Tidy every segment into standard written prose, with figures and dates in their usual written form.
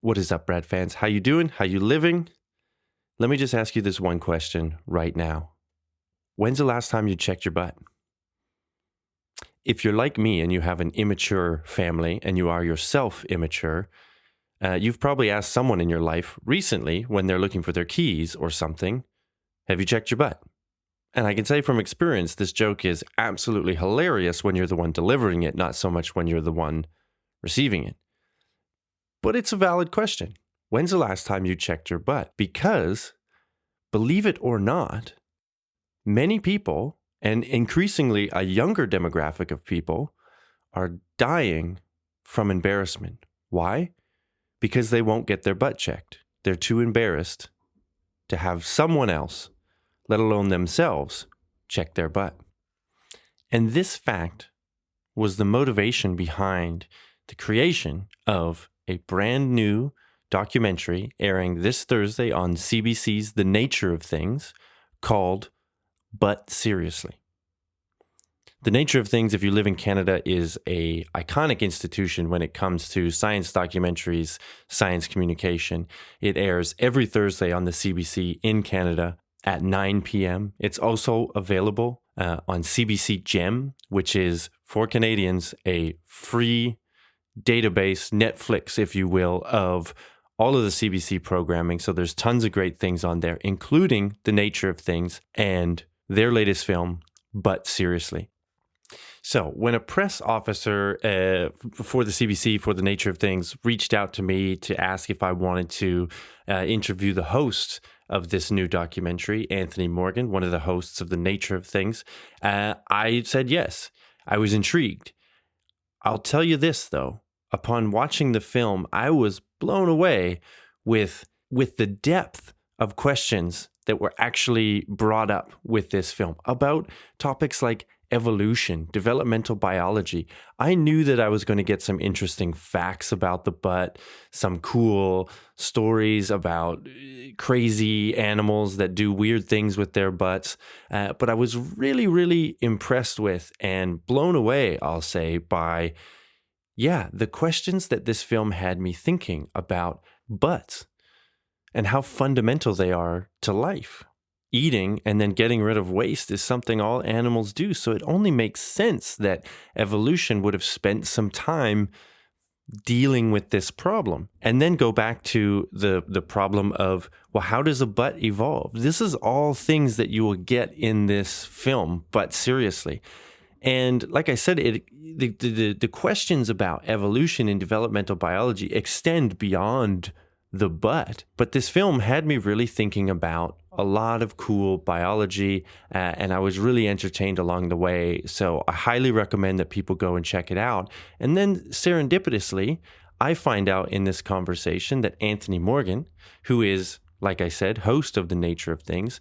What is up, Brad fans? How you doing? How you living? Let me just ask you this one question right now. When's the last time you checked your butt? If you're like me and you have an immature family and you are yourself immature, you've probably asked someone in your life recently when they're looking for their keys or something, have you checked your butt? And I can say from experience, this joke is absolutely hilarious when you're the one delivering it, not so much when you're the one receiving it. But it's a valid question. When's the last time you checked your butt? Because, believe it or not, many people, and increasingly a younger demographic of people, are dying from embarrassment. Why? Because they won't get their butt checked. They're too embarrassed to have someone else, let alone themselves, check their butt. And this fact was the motivation behind the creation of a brand new documentary airing this Thursday on CBC's The Nature of Things called But Seriously. The Nature of Things, if you live in Canada, is an iconic institution when it comes to science documentaries, science communication. It airs every Thursday on the CBC in Canada at 9 p.m. It's also available on CBC Gem, which is, for Canadians, a free database, Netflix, if you will, of all of the CBC programming. So there's tons of great things on there, including The Nature of Things and their latest film, But Seriously. So when a press officer for the CBC, for The Nature of Things, reached out to me to ask if I wanted to interview the host of this new documentary, Anthony Morgan, one of the hosts of The Nature of Things, I said yes. I was intrigued. I'll tell you this, though. Upon watching the film, I was blown away with the depth of questions that were actually brought up with this film about topics like evolution, developmental biology. I knew that I was going to get some interesting facts about the butt, some cool stories about crazy animals that do weird things with their butts. But I was really, really impressed with and blown away, I'll say, by the questions that this film had me thinking about butts and how fundamental they are to life. Eating and then getting rid of waste is something all animals do. So it only makes sense that evolution would have spent some time dealing with this problem. And then go back to the problem of, well, how does a butt evolve? This is all things that you will get in this film, but seriously. And like I said, the questions about evolution and developmental biology extend beyond the butt. But this film had me really thinking about a lot of cool biology, and I was really entertained along the way. So I highly recommend that people go and check it out. And then serendipitously, I find out in this conversation that Anthony Morgan, who is, like I said, host of The Nature of Things.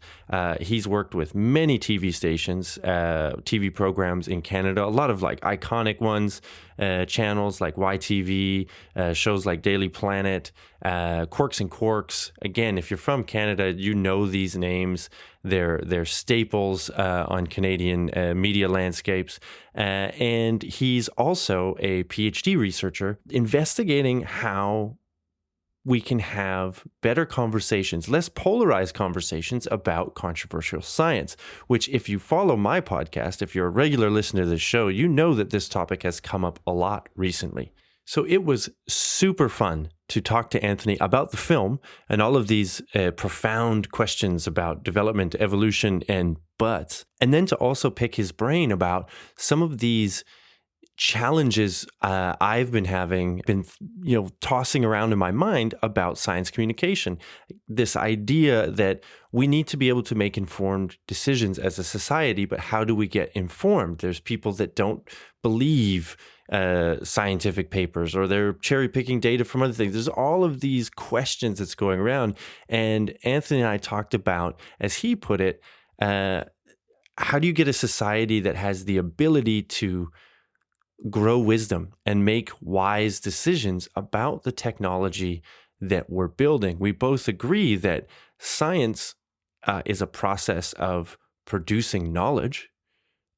He's worked with many TV stations, TV programs in Canada, a lot of like iconic ones, channels like YTV, shows like Daily Planet, Quirks and Quarks. Again, if you're from Canada, you know these names. They're staples on Canadian media landscapes. And he's also a PhD researcher investigating how we can have better conversations, less polarized conversations about controversial science, which if you follow my podcast, if you're a regular listener to this show, you know that this topic has come up a lot recently. So it was super fun to talk to Anthony about the film and all of these profound questions about development, evolution, and butts, and then to also pick his brain about some of these challenges I've been tossing around in my mind about science communication. This idea that we need to be able to make informed decisions as a society, but how do we get informed? There's people that don't believe scientific papers, or they're cherry picking data from other things. There's all of these questions that's going around. And Anthony and I talked about, as he put it, how do you get a society that has the ability to grow wisdom and make wise decisions about the technology that we're building? We both agree that science is a process of producing knowledge,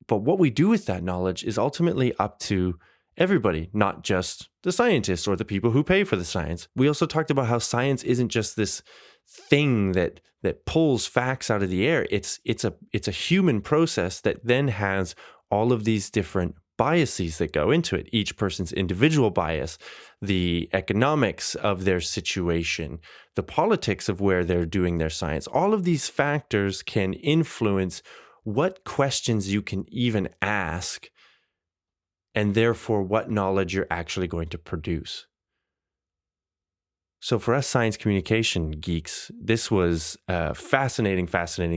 but what we do with that knowledge is ultimately up to everybody, not just the scientists or the people who pay for the science. We also talked about how science isn't just this thing that pulls facts out of the air. It's a human process that then has all of these different biases that go into it. Each person's individual bias, the economics of their situation, the politics of where they're doing their science. All of these factors can influence what questions you can even ask, and therefore what knowledge you're actually going to produce. So for us science communication geeks, this was a fascinating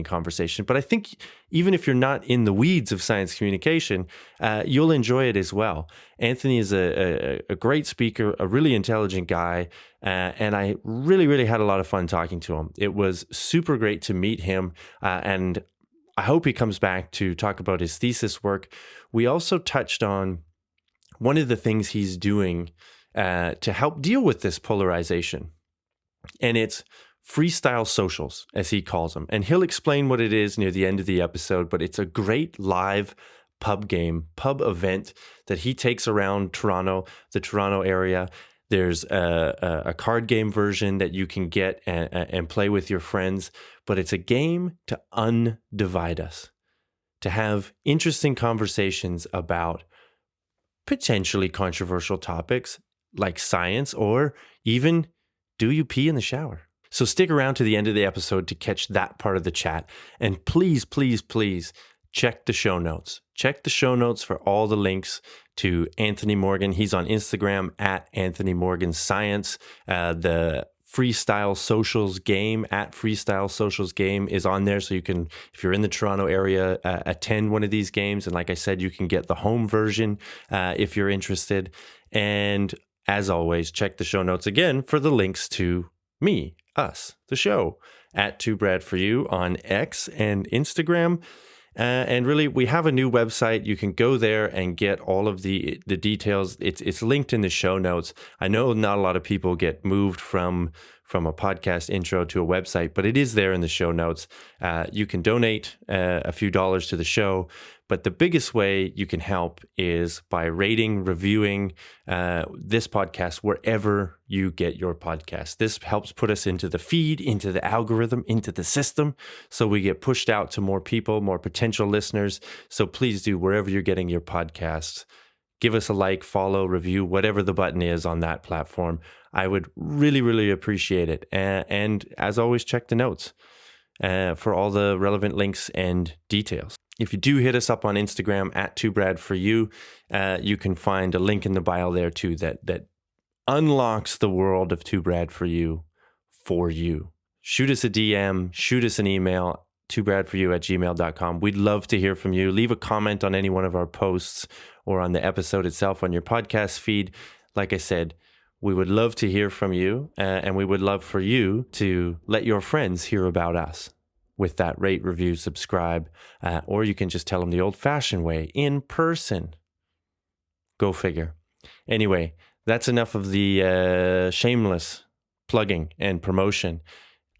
conversation. But I think even if you're not in the weeds of science communication, you'll enjoy it as well. Anthony is a great speaker, a really intelligent guy, and I really had a lot of fun talking to him. It was super great to meet him, and I hope he comes back to talk about his thesis work. We also touched on one of the things he's doing to help deal with this polarization. And it's freestyle socials, as he calls them. And he'll explain what it is near the end of the episode, but it's a great live pub event that he takes around Toronto, the Toronto area. There's a card game version that you can get and play with your friends, but it's a game to undivide us, to have interesting conversations about potentially controversial topics like science, or even, do you pee in the shower? So stick around to the end of the episode to catch that part of the chat. And please check the show notes. Check the show notes for all the links to Anthony Morgan. He's on Instagram at Anthony Morgan Science. The Freestyle Socials game at Freestyle Socials game is on there. So you can, if you're in the Toronto area, attend one of these games. And like I said, you can get the home version if you're interested. And as always, check the show notes again for the links to me, us, the show, at 2Brad4U on X and Instagram. And really, we have a new website. You can go there and get all of the details. It's linked in the show notes. I know not a lot of people get moved from a podcast intro to a website, but it is there in the show notes. You can donate a few dollars to the show, but the biggest way you can help is by rating, reviewing this podcast wherever you get your podcast. This helps put us into the feed, into the algorithm, into the system, so we get pushed out to more people, more potential listeners. So please do, wherever you're getting your podcasts, give us a like, follow, review, whatever the button is on that platform. I would really appreciate it. And as always, check the notes for all the relevant links and details. If you do hit us up on Instagram at 2Brad4U, you can find a link in the bio there too that unlocks the world of 2Brad4U for you. Shoot us a DM, shoot us an email, 2Brad4U@gmail.com. We'd love to hear from you. Leave a comment on any one of our posts or on the episode itself on your podcast feed. Like I said, we would love to hear from you, and we would love for you to let your friends hear about us with that rate, review, subscribe, or you can just tell them the old-fashioned way, in person. Go figure. Anyway, that's enough of the shameless plugging and promotion.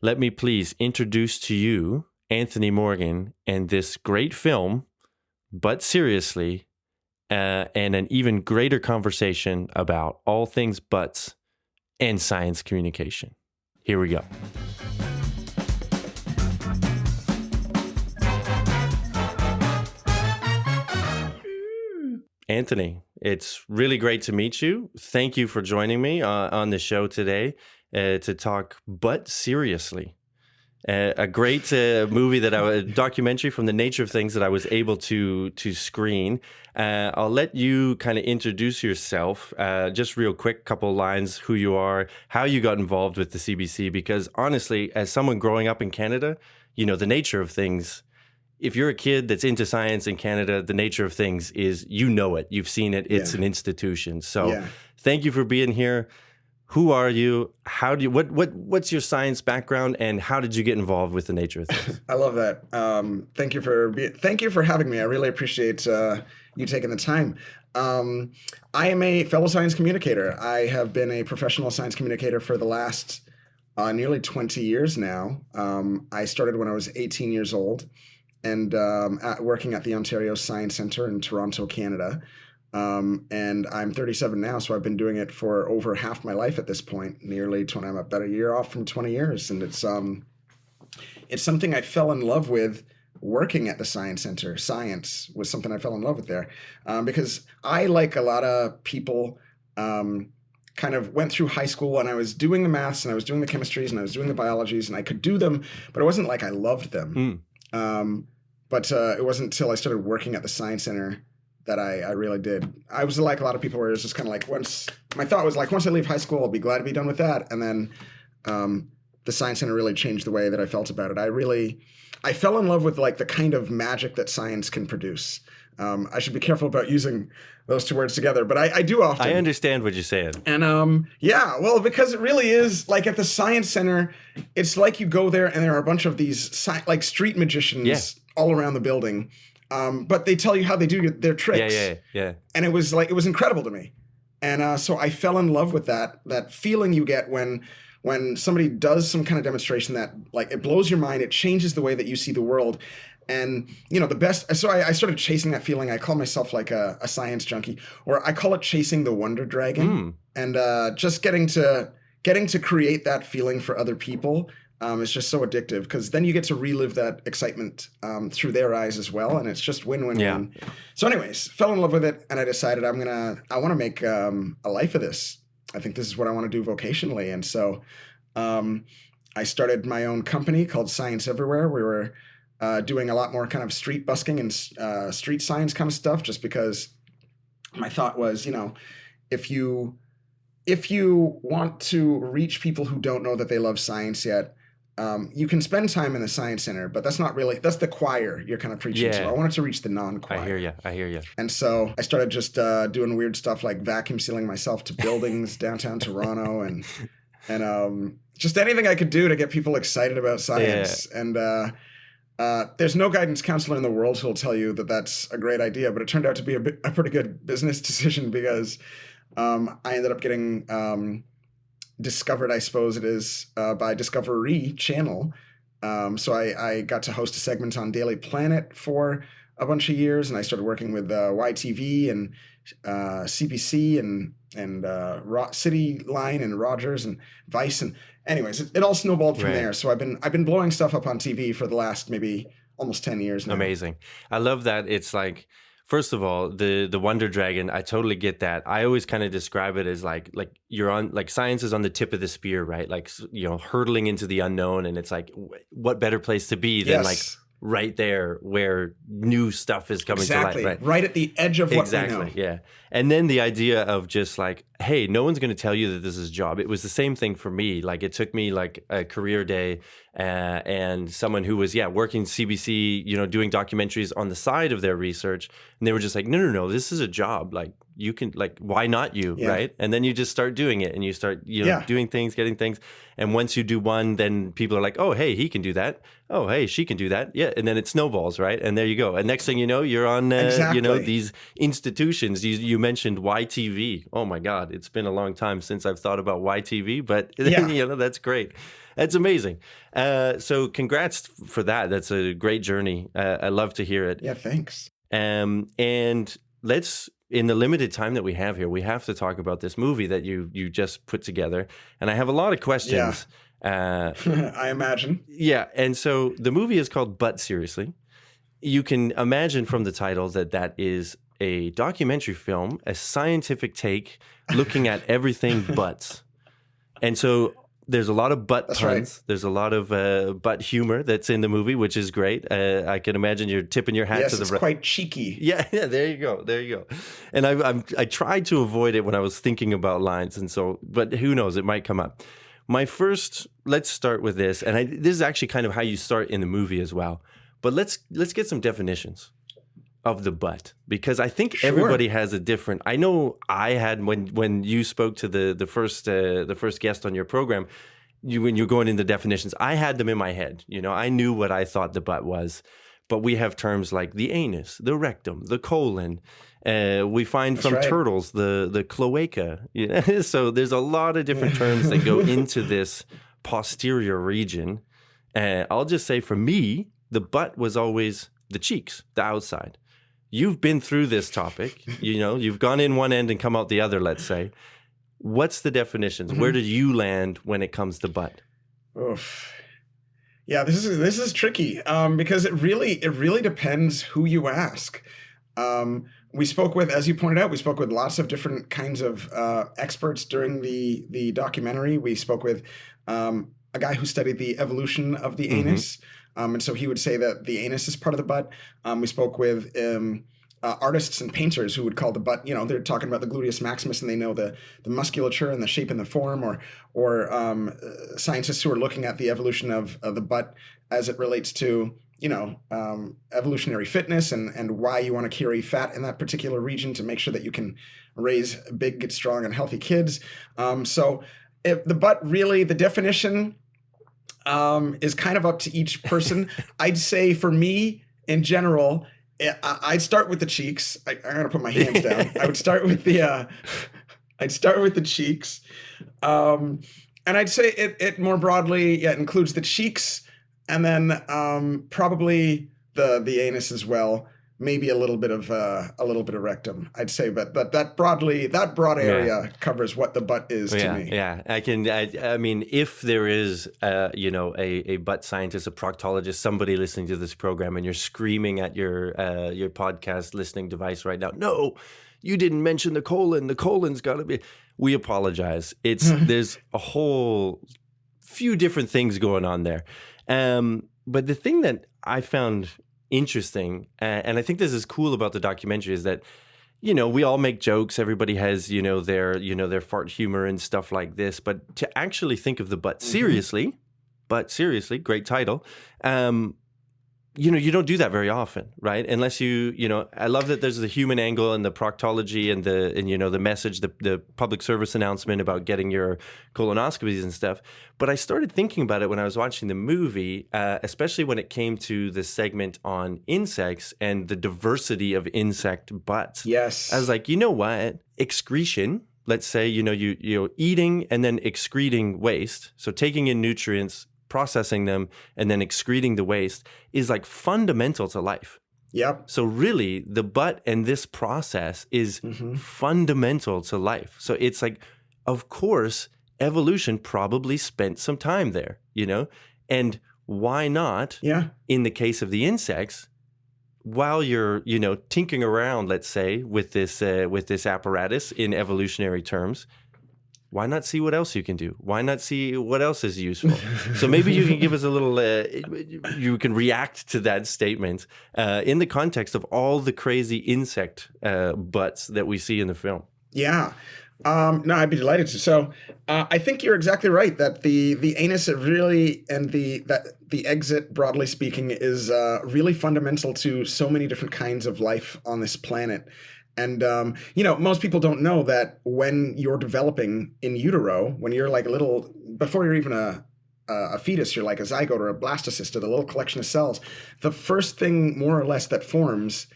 Let me please introduce to you Anthony Morgan and this great film, but seriously, and an even greater conversation about all things butts and science communication. Here we go. Anthony, it's really great to meet you. Thank you for joining me on the show today to talk butt seriously. A great movie documentary from the nature of things that I was able to screen. I'll let you kind of introduce yourself, just real quick, couple lines, who you are, how you got involved with the CBC, because honestly, as someone growing up in Canada, you know, the nature of things, if you're a kid that's into science in Canada, the nature of things is, you know it, you've seen it, it's an institution. So Thank you for being here. Who are you? How do you, what's your science background, and how did you get involved with the nature of things? I love that. Thank you for having me. I really appreciate you taking the time. I am a fellow science communicator. I have been a professional science communicator for the last nearly 20 years now. I started when I was 18 years old and working at the Ontario Science Centre in Toronto, Canada. And I'm 37 now, so I've been doing it for over half my life at this point, nearly 20. I'm about a year off from 20 years. And it's something I fell in love with working at the Science Center. Science was something I fell in love with there, because I, like a lot of people, kind of went through high school and I was doing the maths and I was doing the chemistries and I was doing the biologies and I could do them, but it wasn't like I loved them. But it wasn't until I started working at the Science Center that I really did. I was like a lot of people where it was just kind of like, my thought was like, once I leave high school, I'll be glad to be done with that. And then the Science Center really changed the way that I felt about it. I fell in love with like the kind of magic that science can produce. I should be careful about using those two words together, but I do often. I understand what you're saying. And yeah, well, because it really is like at the Science Center, it's like you go there and there are a bunch of these like street magicians all around the building, but they tell you how they do their tricks. Yeah. And it was incredible to me, and so I fell in love with that feeling you get when somebody does some kind of demonstration that like it blows your mind, it changes the way that you see the world. And, the best, so I started chasing that feeling. I call myself like a science junkie, or I call it chasing the wonder dragon. And just getting to create that feeling for other people is just so addictive, because then you get to relive that excitement through their eyes as well. And it's just win-win-win. Yeah. So anyways, fell in love with it. And I decided I want to make a life of this. I think this is what I want to do vocationally. And so I started my own company called Science Everywhere. We were doing a lot more kind of street busking and street science kind of stuff, just because my thought was, if you want to reach people who don't know that they love science yet, you can spend time in the Science Center, but that's the choir you're kind of preaching to. I wanted to reach the non-choir. I hear you. And so I started just doing weird stuff like vacuum sealing myself to buildings downtown Toronto and just anything I could do to get people excited about science. Yeah. And there's no guidance counselor in the world who will tell you that that's a great idea, but it turned out to be a pretty good business decision, because I ended up getting discovered, I suppose it is, by Discovery Channel. So I got to host a segment on Daily Planet for a bunch of years, and I started working with YTV and CBC and City Line and Rogers and Vice, and anyways, it all snowballed from there. So I've been blowing stuff up on TV for the last maybe almost 10 years now. Amazing. I love that. It's like, first of all, the Wonder Dragon, I totally get that. I always kind of describe it as like you're on, like, science is on the tip of the spear, right? Like, hurtling into the unknown. And it's like, what better place to be than like right there where new stuff is coming to light. Right at the edge of what we know. Yeah. And then the idea of just like, hey, no one's going to tell you that this is a job. It was the same thing for me. Like, it took me like a career day and someone who was, working CBC, doing documentaries on the side of their research. And they were just like, no, this is a job. Like, you can, like, why not you, right? And then you just start doing it, and you start, doing things, getting things. And once you do one, then people are like, oh, hey, he can do that. Oh, hey, she can do that. Yeah. And then it snowballs, right? And there you go. And next thing you know, you're on, these institutions. You mentioned YTV. Oh my God, it's been a long time since I've thought about YTV, but that's great. That's amazing. So congrats for that. That's a great journey. I love to hear it. Yeah, thanks. And let's, in the limited time that we have here, we have to talk about this movie that you just put together. And I have a lot of questions. I imagine. Yeah. And so the movie is called But Seriously. You can imagine from the title that is a documentary film, a scientific take looking at everything butts. And so there's a lot of butt puns. Right. There's a lot of butt humor that's in the movie, which is great. I can imagine you're tipping your hat to the it's quite cheeky. Yeah, there you go. And I tried to avoid it when I was thinking about lines, and so, but who knows, it might come up. Let's start with this, and this is actually kind of how you start in the movie as well. But let's get some definitions of the butt, because I think everybody has a different. I know I had when you spoke to the first guest on your program, when you're going into definitions, I had them in my head. I knew what I thought the butt was, but we have terms like the anus, the rectum, the colon. We find from turtles the cloaca. So there's a lot of different terms that go into this posterior region. I'll just say, for me, the butt was always the cheeks, the outside. you've been through this topic. You've gone in one end and come out the other, let's say. What's the definitions? Where did you land when it comes to butt? Oof. Yeah, this is tricky because it really depends who you ask. We spoke with, as you pointed out, lots of different kinds of experts during the documentary. We spoke with a guy who studied the evolution of the anus, and so he would say that the anus is part of the butt. We spoke with artists and painters who would call the butt, they're talking about the gluteus maximus and they know the musculature and the shape and the form, or scientists who are looking at the evolution of the butt as it relates to, evolutionary fitness and why you want to carry fat in that particular region to make sure that you can raise big, strong, and healthy kids. So if the butt really, the definition is kind of up to each person. I'd say for me, in general, I'd start with the cheeks. I'm gonna put my hands down. I would start with the cheeks, and I'd say it more broadly. It includes the cheeks, and then probably the anus as well. Maybe a little bit of rectum, I'd say, but that broad area covers what the butt is to me. Yeah, I mean, if there is a butt scientist, a proctologist, somebody listening to this program, and you're screaming at your podcast listening device right now, no, you didn't mention the colon. The colon's got to be. We apologize. There's a whole few different things going on there, but the thing that I found interesting, and I think this is cool about the documentary, is that we all make jokes. Everybody has their fart humor and stuff like this. But to actually think of the butt seriously, great title. You don't do that very often, right? Unless I love that there's the human angle and the proctology and the message, the public service announcement about getting your colonoscopies and stuff. But I started thinking about it when I was watching the movie, especially when it came to the segment on insects and the diversity of insect butts. Yes. I was like, you know what? Excretion, let's say, you're eating and then excreting waste. So taking in nutrients, processing them, and then excreting the waste is like fundamental to life. Yep. So really, the butt and this process is fundamental to life. So it's like, of course, evolution probably spent some time there, and why not? Yeah. In the case of the insects, while you're, tinkering around, let's say, with this apparatus in evolutionary terms, why not see what else you can do? Why not see what else is useful? So maybe you can give us a little, you can react to that statement in the context of all the crazy insect butts that we see in the film. Yeah. No, I'd be delighted to. So I think you're exactly right that the anus really and the exit, broadly speaking, is really fundamental to so many different kinds of life on this planet. And, most people don't know that when you're developing in utero, when you're like before you're even a fetus, you're like a zygote or a blastocyst, or the little collection of cells, the first thing more or less that forms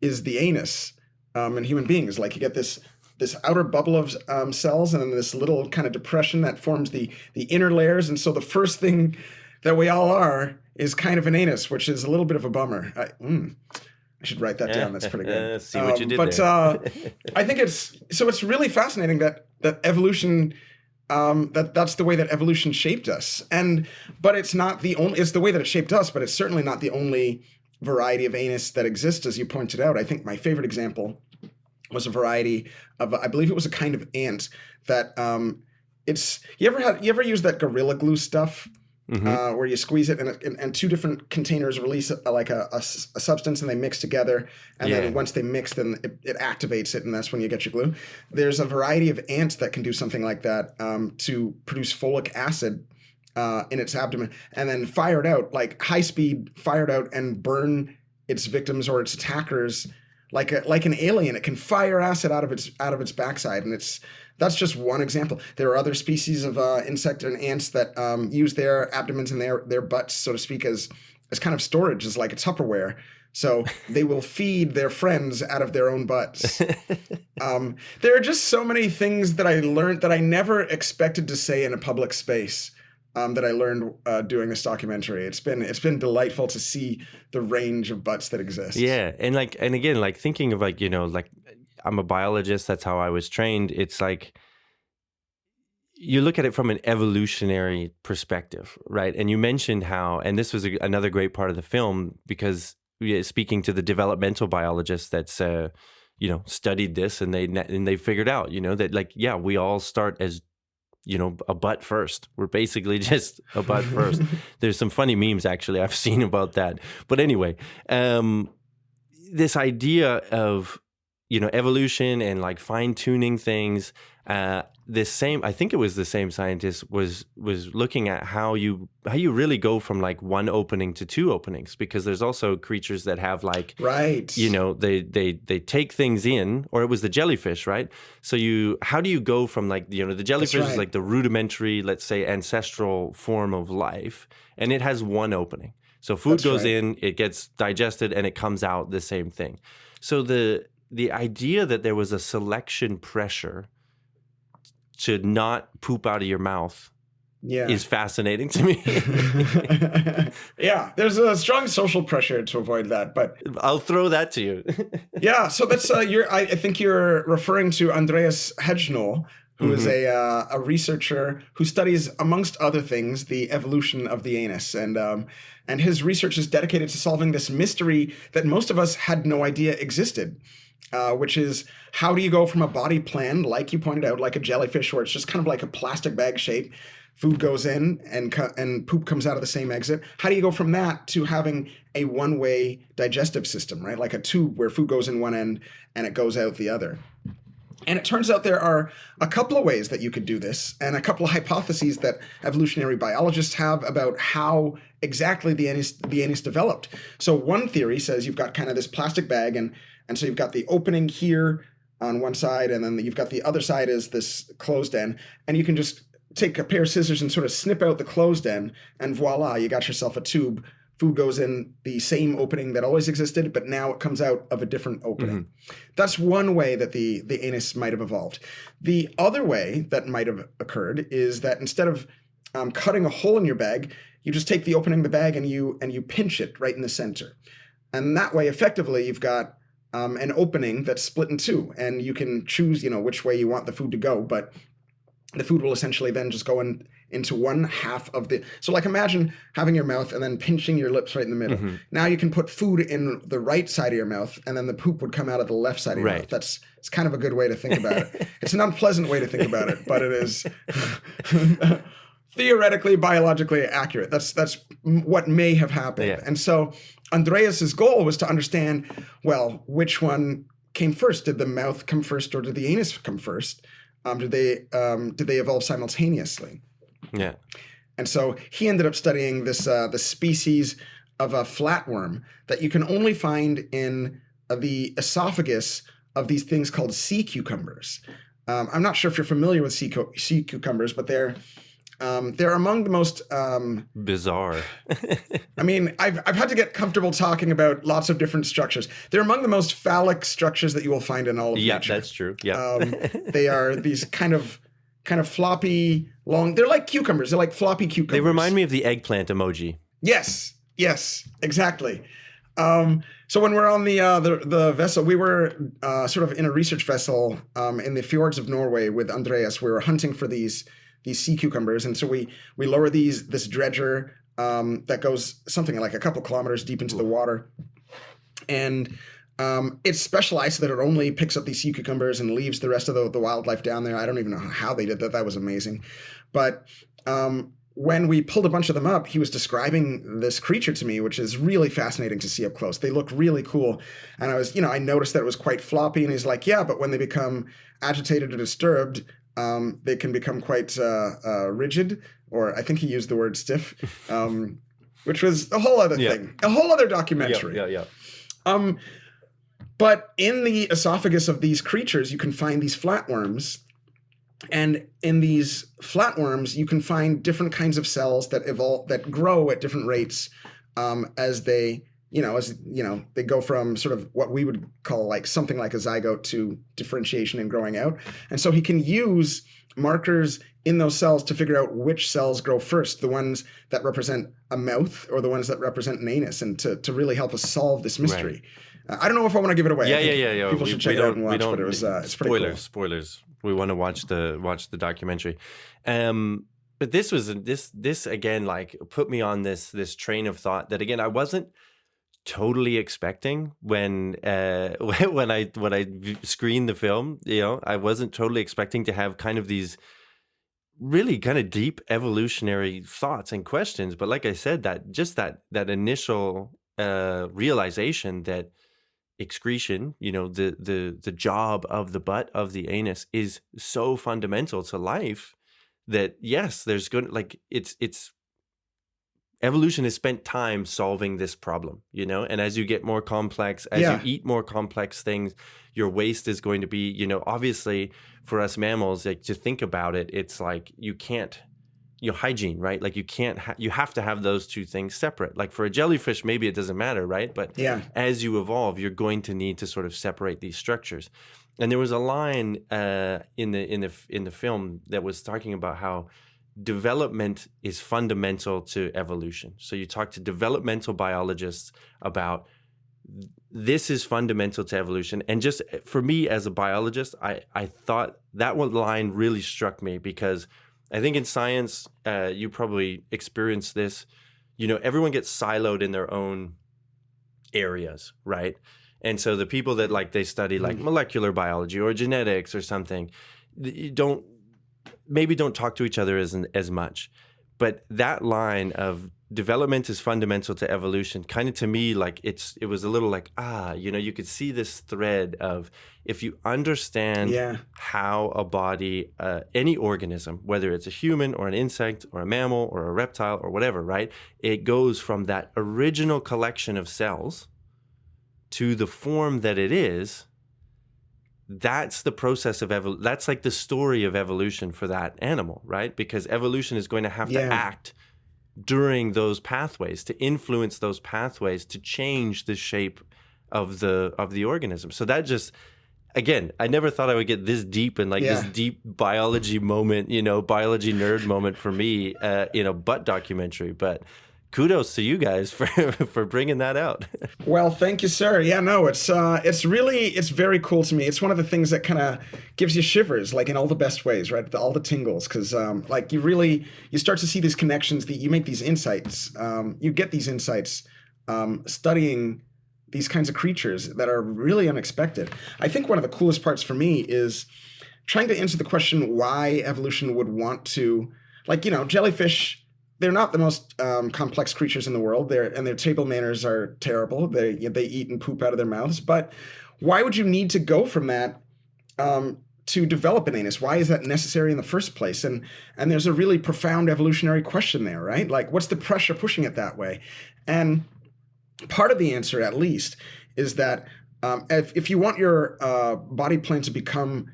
is the anus. In human beings, like you get this outer bubble of cells and then this little kind of depression that forms the inner layers. And so the first thing that we all are is kind of an anus, which is a little bit of a bummer. I should write that down. That's pretty good. See what you did there. I think it's really fascinating that evolution, that's the way that evolution shaped us. But it's not it's the way that it shaped us, but it's certainly not the only variety of anus that exists, as you pointed out. I think my favorite example was a variety of, I believe it was a kind of ant that you ever use that Gorilla Glue stuff? Where you squeeze it and two different containers release a substance and they mix together, and then once they mix, then it activates it, and that's when you get your glue. There's a variety of ants that can do something like that to produce folic acid in its abdomen, and then fire it out, like high speed, fire it out and burn its victims or its attackers like an alien. It can fire acid out of its backside, and that's just one example. There are other species of insect and ants that use their abdomens and their butts, so to speak, as kind of storage, as like a Tupperware. So they will feed their friends out of their own butts. There are just so many things that I learned that I never expected to say in a public space. that I learned doing this documentary. It's been delightful to see the range of butts that exist. Yeah, and again, like thinking of like, like I'm a biologist. That's how I was trained. It's like you look at it from an evolutionary perspective, right? And you mentioned how, and this was another great part of the film, because speaking to the developmental biologist that's studied this, and they figured out, that like, yeah, we all start as a butt first. We're basically just a butt first. There's some funny memes actually I've seen about that. But anyway, this idea of evolution and like fine tuning things. I think it was the same scientist was looking at how you really go from like one opening to two openings, because there's also creatures that have like, right, they take things in, or it was the jellyfish, right? So how do you go from like, the jellyfish is like the rudimentary, let's say, ancestral form of life, and it has one opening. So food goes in, it gets digested, and it comes out the same thing. So the idea that there was a selection pressure to not poop out of your mouth is fascinating to me. Yeah, there's a strong social pressure to avoid that, but I'll throw that to you. Yeah, so that's I think you're referring to Andreas Hedgenol, who is a researcher who studies, amongst other things, the evolution of the anus, and his research is dedicated to solving this mystery that most of us had no idea existed. Which is, how do you go from a body plan, like you pointed out, like a jellyfish, where it's just kind of like a plastic bag shape, food goes in and poop comes out of the same exit. How do you go from that to having a one-way digestive system, right? Like a tube where food goes in one end and it goes out the other. And it turns out there are a couple of ways that you could do this, and a couple of hypotheses that evolutionary biologists have about how exactly the anus developed. So one theory says you've got kind of this plastic bag, and so you've got the opening here on one side, and then you've got the other side is this closed end, and you can just take a pair of scissors and sort of snip out the closed end, and voila, you got yourself a tube. Food goes in the same opening that always existed, but now it comes out of a different opening. That's one way that the anus might have evolved. The other way that might have occurred is that instead of cutting a hole in your bag, you just take the opening of the bag and you pinch it right in the center. And that way, effectively, you've got an opening that's split in two, and you can choose, which way you want the food to go, but the food will essentially then just go into one half of the... So like imagine having your mouth and then pinching your lips right in the middle. Now you can put food in the right side of your mouth, and then the poop would come out of the left side of your mouth. It's kind of a good way to think about it. It's an unpleasant way to think about it, but it is theoretically, biologically accurate. That's what may have happened. Yeah. And so Andreas's goal was to understand, well, which one came first? Did the mouth come first, or did the anus come first? Did they evolve simultaneously? Yeah. And so he ended up studying this the species of a flatworm that you can only find in the esophagus of these things called sea cucumbers. I'm not sure if you're familiar with sea cucumbers, but they're among the most bizarre. I mean, I've had to get comfortable talking about lots of different structures. They're among the most phallic structures that you will find in all of nature. Yeah, that's true. Yeah. They are these kind of floppy, long. They're like cucumbers. They're like floppy cucumbers. They remind me of the eggplant emoji. Yes, exactly. So when we're on the vessel, we were sort of in a research vessel in the fjords of Norway with Andreas. We were hunting for these sea cucumbers, and so we lower this dredger that goes something like a couple kilometers deep into the water, and it's specialized so that it only picks up these sea cucumbers and leaves the rest of the wildlife down there. I don't even know how they did that. That was amazing. But when we pulled a bunch of them up, he was describing this creature to me, which is really fascinating to see up close. They look really cool. And I noticed that it was quite floppy, and he's like, yeah, but when they become agitated or disturbed, they can become quite rigid, or I think he used the word stiff, which was a whole other thing, a whole other documentary. Yeah. But in the esophagus of these creatures, you can find these flatworms. And in these flatworms, you can find different kinds of cells that evolve, that grow at different rates as they they go from sort of what we would call like something like a zygote to differentiation and growing out. And so he can use markers in those cells to figure out which cells grow first, the ones that represent a mouth or the ones that represent an anus, and to really help us solve this mystery. Right. I don't know if I want to give it away. Yeah. People should check it out and watch, but it's pretty cool. Spoilers. We want to watch the documentary. But this again, like, put me on this train of thought that, again, I wasn't totally expecting when I screened the film. I wasn't totally expecting to have kind of these really kind of deep evolutionary thoughts and questions. But like I said, that initial realization that excretion, the job of the butt, of the anus, is so fundamental to life that, yes, there's going to, like, it's evolution has spent time solving this problem, and as you get more complex, as you eat more complex things, your waste is going to be, obviously for us mammals, like, to think about it, it's like you can't, hygiene, right? Like, you have to have those two things separate. Like, for a jellyfish, maybe it doesn't matter, right? But as you evolve, you're going to need to sort of separate these structures. And there was a line in the film that was talking about how development is fundamental to evolution. So you talk to developmental biologists about this is fundamental to evolution. And just for me as a biologist, I thought that one line really struck me, because I think in science, you probably experienced this, everyone gets siloed in their own areas, right? And so the people that, like, they study like molecular biology or genetics or something, don't talk to each other as much. But that line of development is fundamental to evolution, kind of, to me, like, it was a little like, you could see this thread of, if you understand how a body, any organism, whether it's a human or an insect or a mammal or a reptile or whatever, right? It goes from that original collection of cells to the form that it is. That's the process of evolution. That's like the story of evolution for that animal, right? Because evolution is going to have to act during those pathways, to influence those pathways, to change the shape of the organism. So that just, again, I never thought I would get this deep, and like this deep biology moment, biology nerd moment for me in a butt documentary. But kudos to you guys for bringing that out. Well, thank you, sir. Yeah, no, it's very cool to me. It's one of the things that kind of gives you shivers, like, in all the best ways, right? All the tingles, because like, you start to see these connections, that you make these insights. You get these insights studying these kinds of creatures that are really unexpected. I think one of the coolest parts for me is trying to answer the question why evolution would want to, like, jellyfish. They're not the most complex creatures in the world. Their table manners are terrible. They eat and poop out of their mouths. But why would you need to go from that to develop an anus? Why is that necessary in the first place? And there's a really profound evolutionary question there, right? Like, what's the pressure pushing it that way? And part of the answer, at least, is that if you want your body plan to become,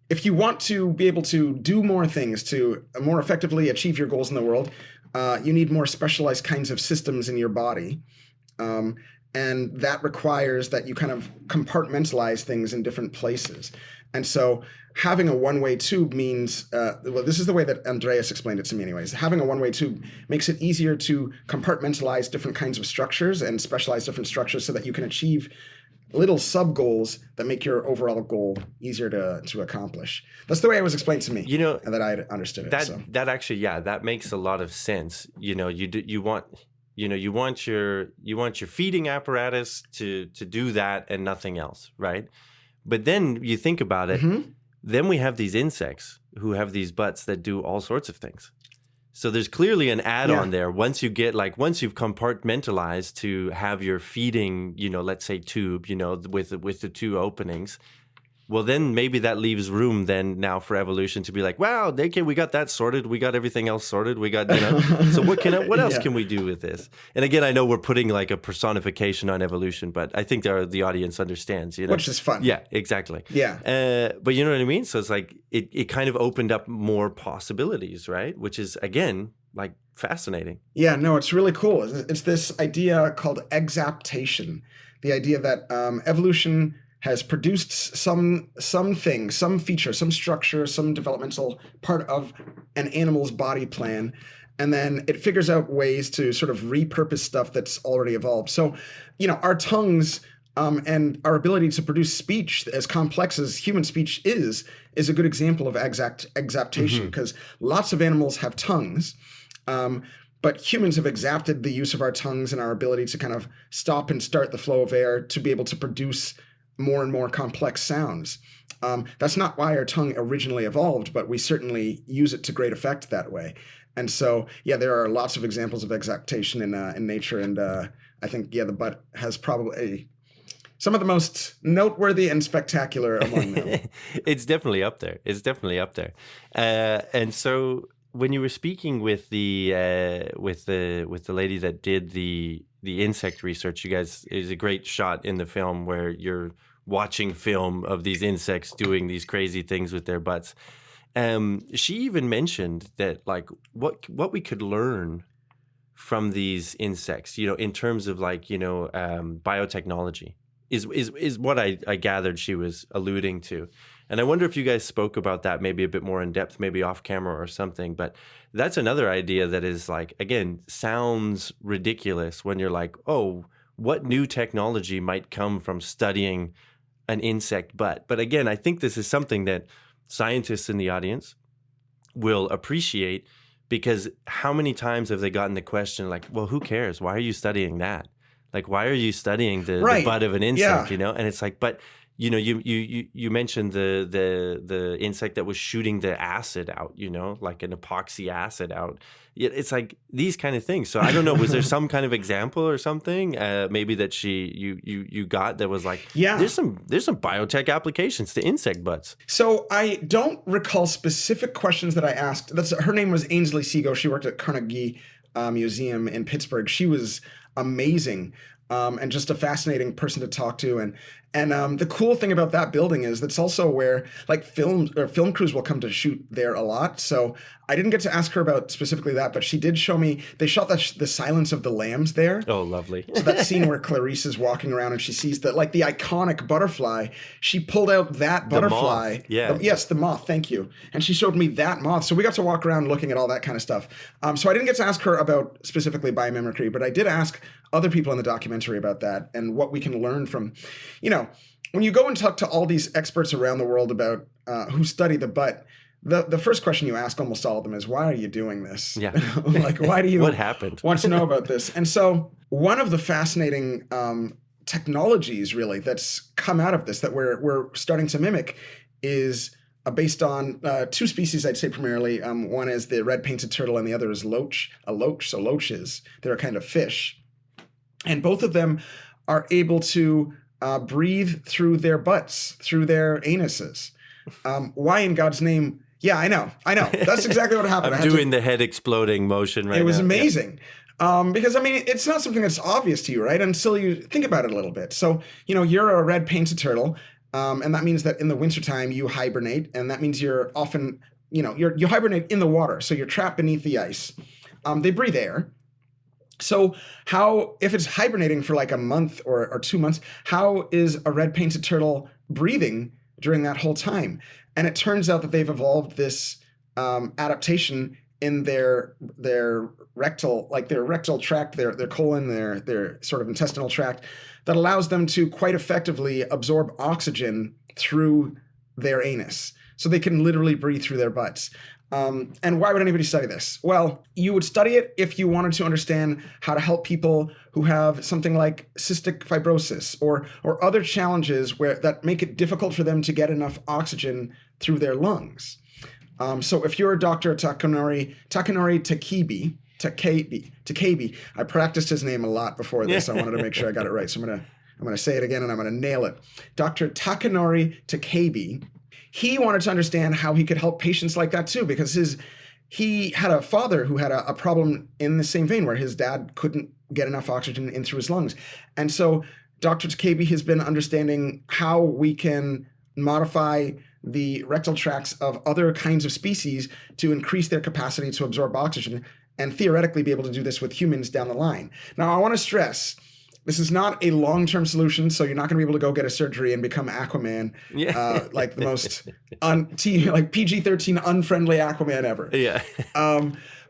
if you want to be able to do more things, to more effectively achieve your goals in the world, you need more specialized kinds of systems in your body. And that requires that you kind of compartmentalize things in different places. And so having a one-way tube means, well, this is the way that Andreas explained it to me anyways. Having a one-way tube makes it easier to compartmentalize different kinds of structures and specialize different structures so that you can achieve little sub-goals that make your overall goal easier to accomplish. That's the way it was explained to me, and that I understood it. That actually, that makes a lot of sense. You want your feeding apparatus to do that and nothing else, right? But then you think about it, then we have these insects who have these butts that do all sorts of things. So there's clearly an add-on there. Once you've compartmentalized to have your feeding, let's say tube, with the two openings, well, then maybe that leaves room then now for evolution to be like, wow, okay, we got that sorted. We got everything else sorted. We got, so what else can we do with this? And again, I know we're putting like a personification on evolution, but I think the audience understands, Which is fun. Yeah, exactly. Yeah. But you know what I mean? So it's like, it kind of opened up more possibilities, right? Which is, again, like fascinating. Yeah, no, it's really cool. It's this idea called exaptation, the idea that evolution has produced something, some feature, some structure, some developmental part of an animal's body plan, and then it figures out ways to sort of repurpose stuff that's already evolved. So, our tongues and our ability to produce speech as complex as human speech is a good example of exaptation, because lots of animals have tongues. But humans have exapted the use of our tongues and our ability to kind of stop and start the flow of air to be able to produce more and more complex sounds. That's not why our tongue originally evolved, but we certainly use it to great effect that way. And so, yeah, there are lots of examples of exaptation in nature, and I think, the butt has probably some of the most noteworthy and spectacular among them. It's definitely up there. It's definitely up there. And so, when you were speaking with the lady that did the insect research, you guys, is a great shot in the film where you're watching film of these insects doing these crazy things with their butts. She even mentioned that, like, what we could learn from these insects, in terms of, like, biotechnology is what I gathered she was alluding to. And I wonder if you guys spoke about that maybe a bit more in depth, maybe off camera or something. But that's another idea that is, like, again, sounds ridiculous when you're like, oh, what new technology might come from studying an insect butt? But again, I think this is something that scientists in the audience will appreciate, because how many times have they gotten the question like, well, who cares? Why are you studying that? Like, why are you studying the butt of an insect, And it's like, but you mentioned the insect that was shooting the acid out, like an epoxy acid out. It's like these kind of things. So I don't know, was there some kind of example or something maybe that you got that was like, there's some biotech applications to insect butts? So I don't recall specific questions that I asked. Her name was Ainsley Seago. She worked at Carnegie Museum in Pittsburgh. She was amazing. And just a fascinating person to talk to. And the cool thing about that building is that's also where, like, film crews will come to shoot there a lot. So I didn't get to ask her about specifically that, but she did show me, they shot the Silence of the Lambs there. Oh, lovely. So that scene where Clarice is walking around and she sees the iconic butterfly. She pulled out that butterfly. The moth. Yeah. The moth. Thank you. And she showed me that moth. So we got to walk around looking at all that kind of stuff. So I didn't get to ask her about specifically biomimicry, but I did ask other people in the documentary about that and what we can learn from, when you go and talk to all these experts around the world about who study the butt, the first question you ask almost all of them is, why are you doing this? Yeah. Like, why do you what happened? want to know about this? And so one of the fascinating technologies really that's come out of this that we're starting to mimic is based on two species, I'd say primarily. One is the red painted turtle and the other is loach. So loaches, they're a kind of fish. And both of them are able to breathe through their butts, through their anuses. Why in God's name? Yeah, I know. That's exactly what happened. I'm doing the head exploding motion right now. It was amazing. Yeah. Because, I mean, it's not something that's obvious to you, right? Until you think about it a little bit. So, you're a red painted turtle, and that means that in the wintertime you hibernate, and that means you're often, you hibernate in the water, so you're trapped beneath the ice. They breathe air. So if it's hibernating for like a month or 2 months, how is a red painted turtle breathing during that whole time? And it turns out that they've evolved this adaptation in their rectal tract, their colon, their sort of intestinal tract, that allows them to quite effectively absorb oxygen through their anus. So they can literally breathe through their butts. And why would anybody study this? Well, you would study it if you wanted to understand how to help people who have something like cystic fibrosis or other challenges that make it difficult for them to get enough oxygen through their lungs. So if you're Dr. Takanori Takebi, I practiced his name a lot before this. I wanted to make sure I got it right. So I'm gonna say it again and I'm gonna nail it. Dr. Takanori Takebi. He wanted to understand how he could help patients like that too, because he had a father who had a problem in the same vein where his dad couldn't get enough oxygen in through his lungs. And so Dr. Takebi has been understanding how we can modify the rectal tracts of other kinds of species to increase their capacity to absorb oxygen and theoretically be able to do this with humans down the line. Now, I want to stress, this is not a long-term solution, so you're not going to be able to go get a surgery and become Aquaman, like the most like PG-13 unfriendly Aquaman ever. Yeah.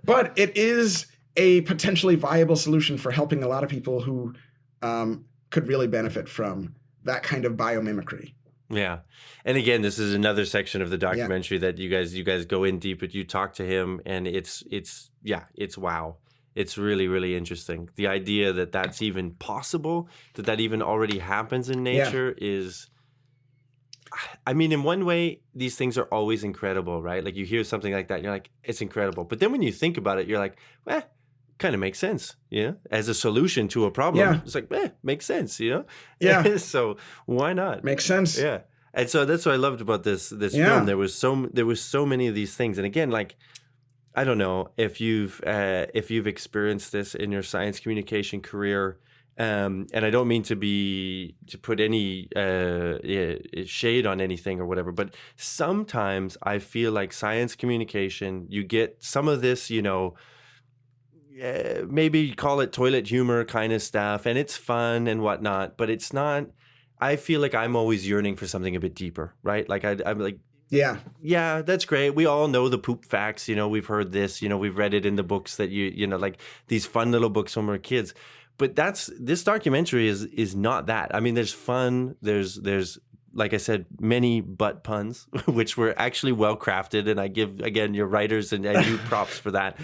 But it is a potentially viable solution for helping a lot of people who could really benefit from that kind of biomimicry. Yeah. And again, this is another section of the documentary that you guys go in deep, but you talk to him, and it's wow. It's really, really interesting. The idea that that's even possible, that even already happens in nature is, I mean, in one way, these things are always incredible, right? Like you hear something like that and you're like, it's incredible. But then when you think about it, you're like, kind of makes sense, as a solution to a problem. It's like, makes sense, Yeah. So why not? Makes sense. Yeah. And so that's what I loved about this film. There was so many of these things. And again, like, I don't know if you've experienced this in your science communication career. And I don't mean to put any shade on anything or whatever, but sometimes I feel like science communication, you get some of this, maybe call it toilet humor kind of stuff, and it's fun and whatnot, but it's not. I feel like I'm always yearning for something a bit deeper, right? Like I'm like, yeah, that's great. We all know the poop facts, we've heard this, we've read it in the books that like these fun little books when we're kids. But this documentary is not that. I mean, there's fun. There's like I said, many butt puns, which were actually well crafted, and I give again your writers and you props for that.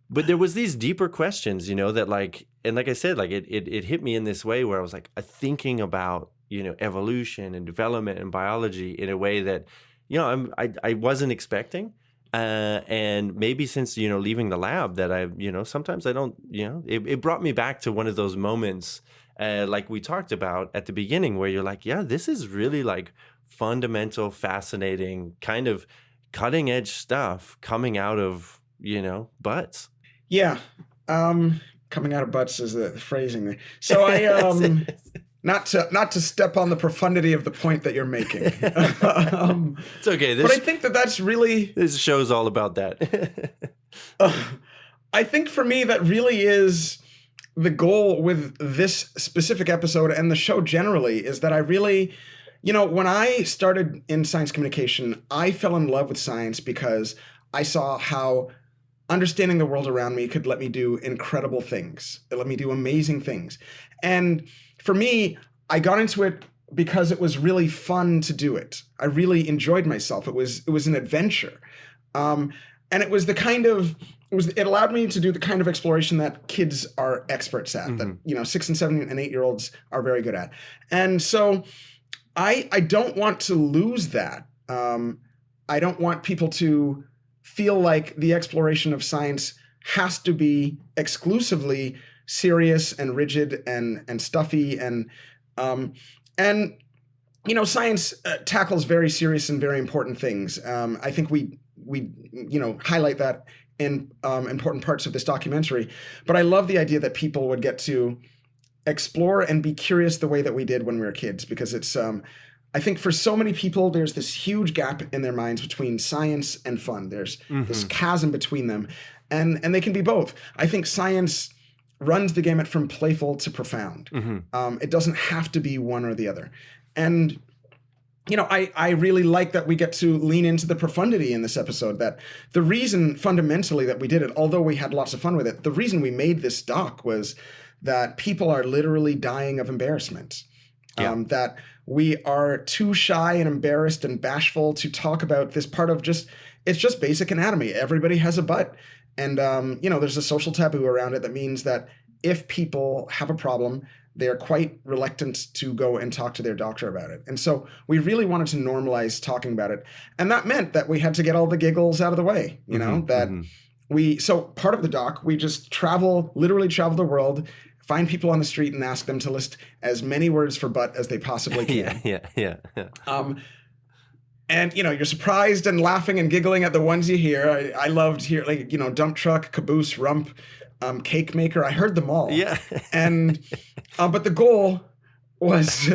But there was these deeper questions, that like, and like I said, like it hit me in this way where I was like thinking about evolution and development and biology in a way that I wasn't expecting. And maybe since, leaving the lab that I, sometimes I don't, it brought me back to one of those moments, like we talked about at the beginning, where you're like, yeah, this is really like fundamental, fascinating, kind of cutting edge stuff coming out of, butts. Yeah. Coming out of butts is the phrasing there. So I, not to step on the profundity of the point that you're making. It's okay. But I think that's really... This show's all about that. I think for me, that really is the goal with this specific episode and the show generally, is that I really... when I started in science communication, I fell in love with science because I saw how understanding the world around me could let me do incredible things. It let me do amazing things. And for me, I got into it because it was really fun to do it. I really enjoyed myself. It was an adventure. And it was the kind of, it allowed me to do the kind of exploration that kids are experts at, that, 6 and 7 and 8-year-olds are very good at. And so I don't want to lose that. I don't want people to feel like the exploration of science has to be exclusively serious and rigid and stuffy and science tackles very serious and very important things. I think we highlight that in important parts of this documentary. But I love the idea that people would get to explore and be curious the way that we did when we were kids, because it's I think for so many people, there's this huge gap in their minds between science and fun. There's this chasm between them, and they can be both. I think science runs the gamut from playful to profound. It doesn't have to be one or the other. And, I really like that we get to lean into the profundity in this episode, that the reason fundamentally that we did it, although we had lots of fun with it, the reason we made this doc was that people are literally dying of embarrassment. That we are too shy and embarrassed and bashful to talk about this part of it's just basic anatomy. Everybody has a butt. And, there's a social taboo around it that means that if people have a problem, they're quite reluctant to go and talk to their doctor about it. And so we really wanted to normalize talking about it. And that meant that we had to get all the giggles out of the way, so part of the doc, we just literally travel the world, find people on the street and ask them to list as many words for butt as they possibly can. Yeah. And, you're surprised and laughing and giggling at the ones you hear. I loved hearing, dump truck, caboose, rump, cake maker. I heard them all. Yeah. And, but the goal was,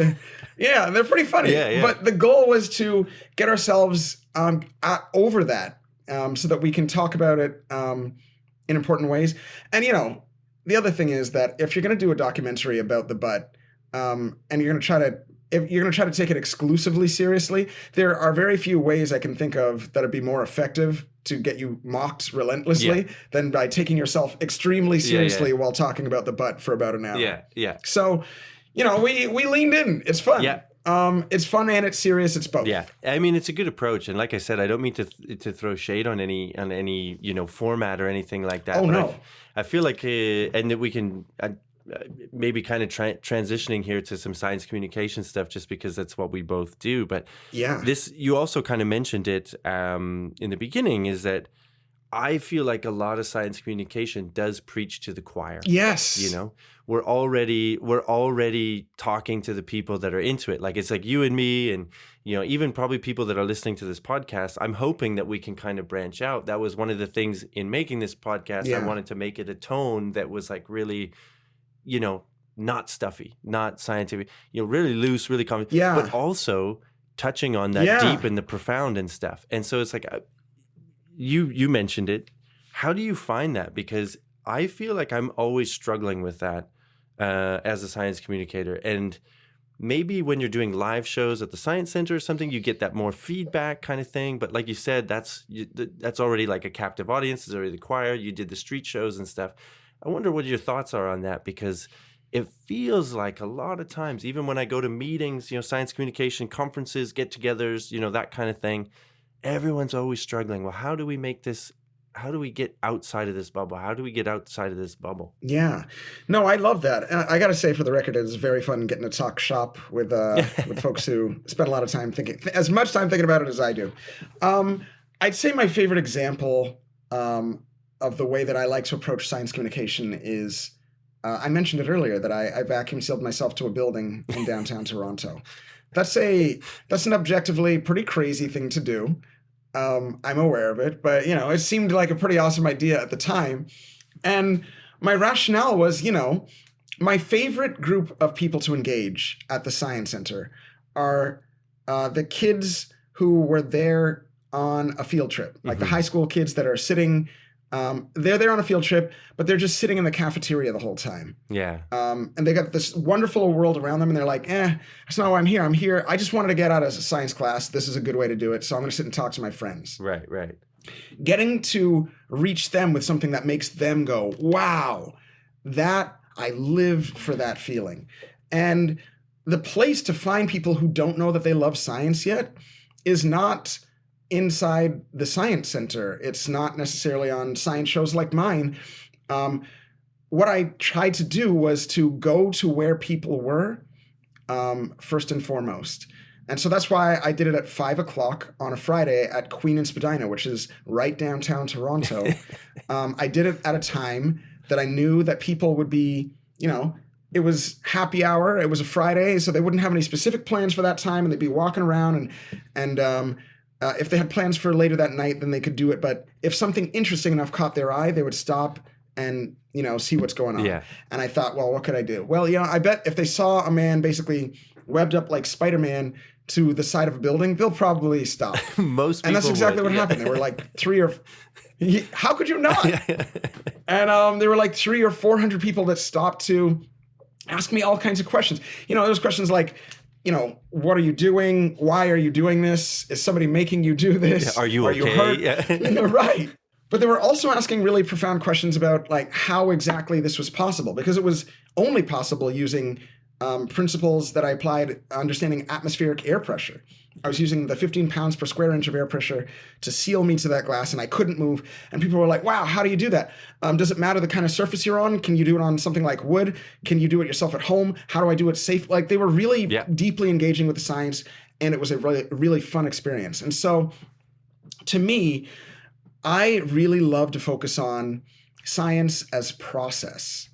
they're pretty funny. Yeah. But the goal was to get ourselves over that so that we can talk about it in important ways. And, you know, the other thing is that if you're going to do a documentary about the butt, and you're going to try to, if you're going to try to take it exclusively seriously, there are very few ways I can think of that would be more effective to get you mocked relentlessly than by taking yourself extremely seriously while talking about the butt for about an hour. Yeah. So, you know, we leaned in. It's fun. Yeah. It's fun and it's serious. It's both. Yeah, I mean, it's a good approach, and like I said, I don't mean to throw shade on any you know, format or anything like that. Oh, but no. I feel like, and that we can maybe kind of transitioning here to some science communication stuff, just because that's what we both do. But this, you also kind of mentioned it in the beginning, is that I feel like a lot of science communication does preach to the choir. Yes. You know, we're already talking to the people that are into it. Like, it's like you and me, and, you know, even probably people that are listening to this podcast. I'm hoping that we can kind of branch out. That was one of the things in making this podcast. I wanted to make it a tone that was like really, you know, not stuffy, not scientific, you know, really loose, really common, but also touching on that deep and the profound and stuff. And so it's like, you mentioned it. How do you find that? Because I feel like I'm always struggling with that as a science communicator. And maybe when you're doing live shows at the Science Center or something, you get that more feedback kind of thing. But like you said, that's already like a captive audience. It's already the choir. You did the street shows and stuff. I wonder what your thoughts are on that, because it feels like a lot of times, even when I go to meetings, you know, science communication conferences, get-togethers, you know, that kind of thing, everyone's always struggling. Well, how do we make this? How do we get outside of this bubble? How do we get outside of this bubble? Yeah. No, I love that. I got to say, for the record, it's very fun getting to talk shop with folks who spend a lot of time as much time thinking about it as I do. I'd say my favorite example of the way that I like to approach science communication is, I mentioned it earlier, that I vacuum sealed myself to a building in downtown Toronto. That's an objectively pretty crazy thing to do. I'm aware of it, but, you know, it seemed like a pretty awesome idea at the time. And my rationale was, you know, my favorite group of people to engage at the Science Center are the kids who were there on a field trip, like the high school kids that are sitting. They're there on a field trip, but they're just sitting in the cafeteria the whole time. Yeah. And they got this wonderful world around them, and they're like, that's not why I'm here. I'm here. I just wanted to get out of a science class. This is a good way to do it. So I'm going to sit and talk to my friends. Right. Getting to reach them with something that makes them go, wow, that I live for that feeling. And the place to find people who don't know that they love science yet is not inside the Science Center. It's not necessarily on science shows like mine. What I tried to do was to go to where people were, first and foremost. And so that's why I did it at 5:00 on a Friday at Queen and Spadina, which is right downtown Toronto. I did it at a time that I knew that people would be, you know, it was happy hour. It was a Friday, so they wouldn't have any specific plans for that time, and they'd be walking around and if they had plans for later that night, then they could do it. But if something interesting enough caught their eye, they would stop and, you know, see what's going on. Yeah. And I thought, well, what could I do? Well, you know, I bet if they saw a man basically webbed up like Spider-Man to the side of a building, they'll probably stop. Most people And that's exactly what happened. There were like how could you not? And there were like 300 or 400 people that stopped to ask me all kinds of questions. You know, there was questions like, you know, what are you doing? Why are you doing this? Is somebody making you do this? Are you okay? You hurt? Yeah. Right. But they were also asking really profound questions about like how exactly this was possible, because it was only possible using principles that I applied understanding atmospheric air pressure. I was using the 15 pounds per square inch of air pressure to seal me to that glass, and I couldn't move. And people were like, wow, how do you do that? Does it matter the kind of surface you're on? Can you do it on something like wood? Can you do it yourself at home? How do I do it safe? Like, they were really deeply engaging with the science, and it was a really, really fun experience. And so to me, I really love to focus on science as process.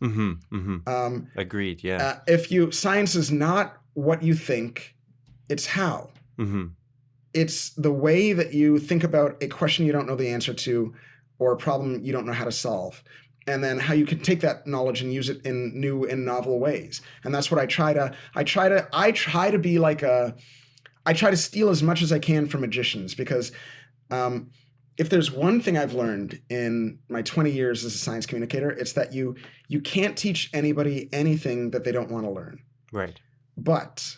Agreed, yeah. Science is not what you think, it's how. It's the way that you think about a question you don't know the answer to, or a problem you don't know how to solve, and then how you can take that knowledge and use it in new and novel ways. And that's what I try to be like I try to steal as much as I can from magicians, because if there's one thing I've learned in my 20 years as a science communicator, it's that you can't teach anybody anything that they don't want to learn. Right. But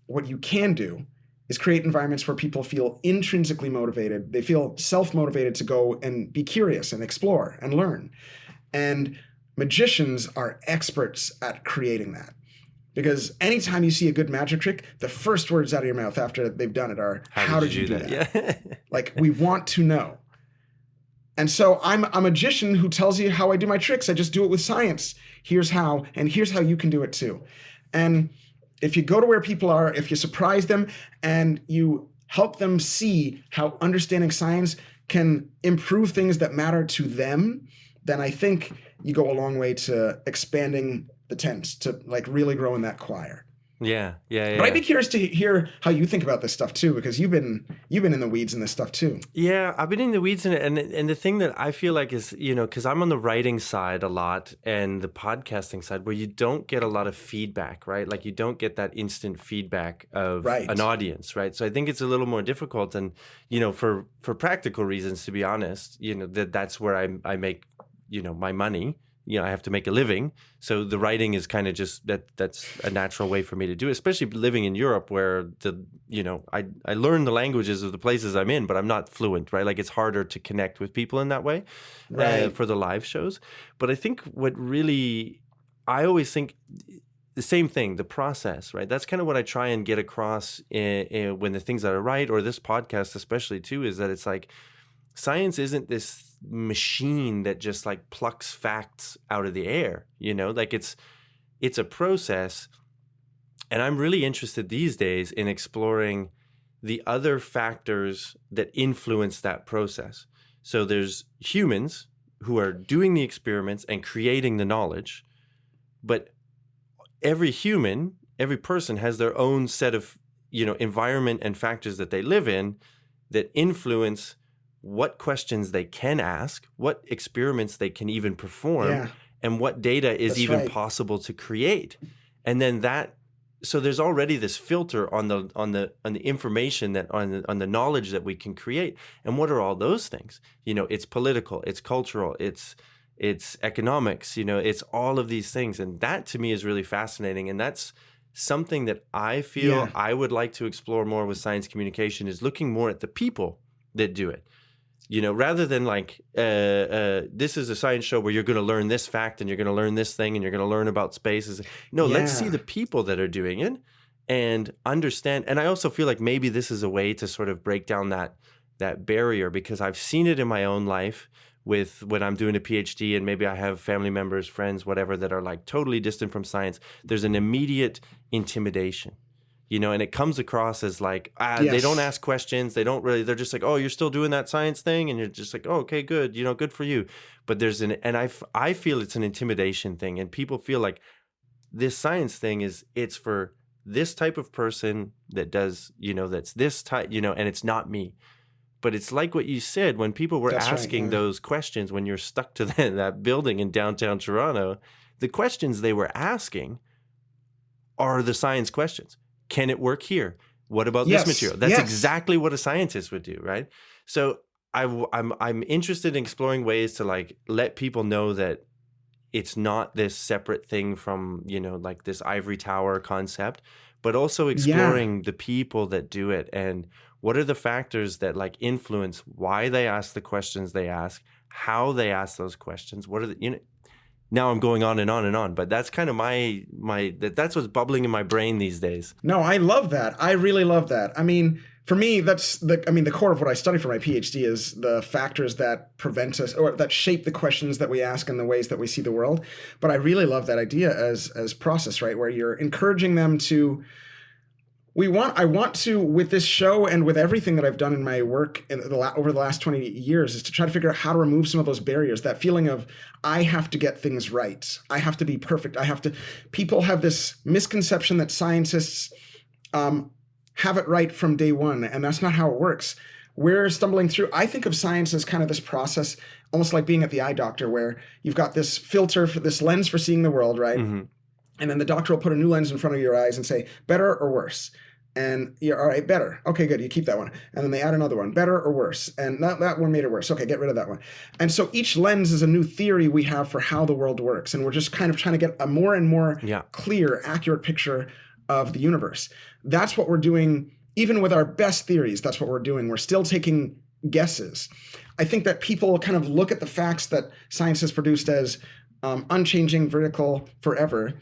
what you can do is create environments where people feel intrinsically motivated. They feel self-motivated to go and be curious and explore and learn. And magicians are experts at creating that. Because anytime you see a good magic trick, the first words out of your mouth after they've done it are, how did you do that? Yeah. Like, we want to know. And so I'm a magician who tells you how I do my tricks. I just do it with science. Here's how, and here's how you can do it too. And if you go to where people are, if you surprise them and you help them see how understanding science can improve things that matter to them, then I think you go a long way to expanding the tent, to like really growing that choir. Yeah. But I'd be curious to hear how you think about this stuff too, because you've been in the weeds in this stuff too. Yeah, I've been in the weeds in it, and the thing that I feel like is, because I'm on the writing side a lot and the podcasting side, where you don't get a lot of feedback, right? Like you don't get that instant feedback of an audience, right? So I think it's a little more difficult, and for practical reasons, to be honest, that's where I make my money. I have to make a living. So the writing is kind of just that's a natural way for me to do it, especially living in Europe where I learn the languages of the places I'm in, but I'm not fluent, right? Like it's harder to connect with people in that way for the live shows. But I think I always think the same thing, the process, right? That's kind of what I try and get across when the things that I write, or this podcast especially too, is that it's like science isn't this machine that just like plucks facts out of the air, like it's a process. And I'm really interested these days in exploring the other factors that influence that process. So there's humans who are doing the experiments and creating the knowledge, but every person has their own set of environment and factors that they live in that influence what questions they can ask, what experiments they can even perform, and what data is possible to create. And then so there's already this filter on the information that on the knowledge that we can create. And what are all those things? It's political, it's cultural, it's economics, it's all of these things. And that to me is really fascinating. And that's something that I feel I would like to explore more with science communication, is looking more at the people that do it. Rather than like, this is a science show where you're going to learn this fact and you're going to learn this thing and you're going to learn about space. No, let's see the people that are doing it and understand. And I also feel like maybe this is a way to sort of break down that barrier, because I've seen it in my own life with when I'm doing a PhD and maybe I have family members, friends, whatever, that are like totally distant from science. There's an immediate intimidation. And it comes across as like, they don't ask questions. They don't really, they're just like, oh, you're still doing that science thing. And you're just like, oh, okay, good. good for you. But I feel it's an intimidation thing. And people feel like this science thing it's for this type of person that does, that's this type, and it's not me. But it's like what you said, when people were asking those questions, when you're stuck to that building in downtown Toronto, the questions they were asking are the science questions. Can it work here? What about this material? That's exactly what a scientist would do, right? So I'm interested in exploring ways to like let people know that it's not this separate thing from, like this ivory tower concept, but also exploring the people that do it and what are the factors that like influence why they ask the questions they ask, how they ask those questions, what are the, Now I'm going on and on and on, but that's kind of that's what's bubbling in my brain these days. No, I love that. I really love that. I mean, for me, the core of what I study for my PhD is the factors that prevent us or that shape the questions that we ask and the ways that we see the world. But I really love that idea as process, right? Where you're encouraging them to, I want to, with this show and with everything that I've done in my work over the last 20 years, is to try to figure out how to remove some of those barriers, that feeling of, I have to get things right. I have to be perfect. People have this misconception that scientists have it right from day one, and that's not how it works. We're stumbling through. I think of science as kind of this process, almost like being at the eye doctor, where you've got this filter, for this lens for seeing the world, right? Mm-hmm. And then the doctor will put a new lens in front of your eyes and say, better or worse? And you're all right, better. Okay, good. You keep that one. And then they add another one, better or worse. And that one made it worse. Okay, get rid of that one. And so each lens is a new theory we have for how the world works. And we're just kind of trying to get a more and more clear, accurate picture of the universe. That's what we're doing. Even with our best theories, that's what we're doing. We're still taking guesses. I think that people kind of look at the facts that science has produced as unchanging, vertical, forever.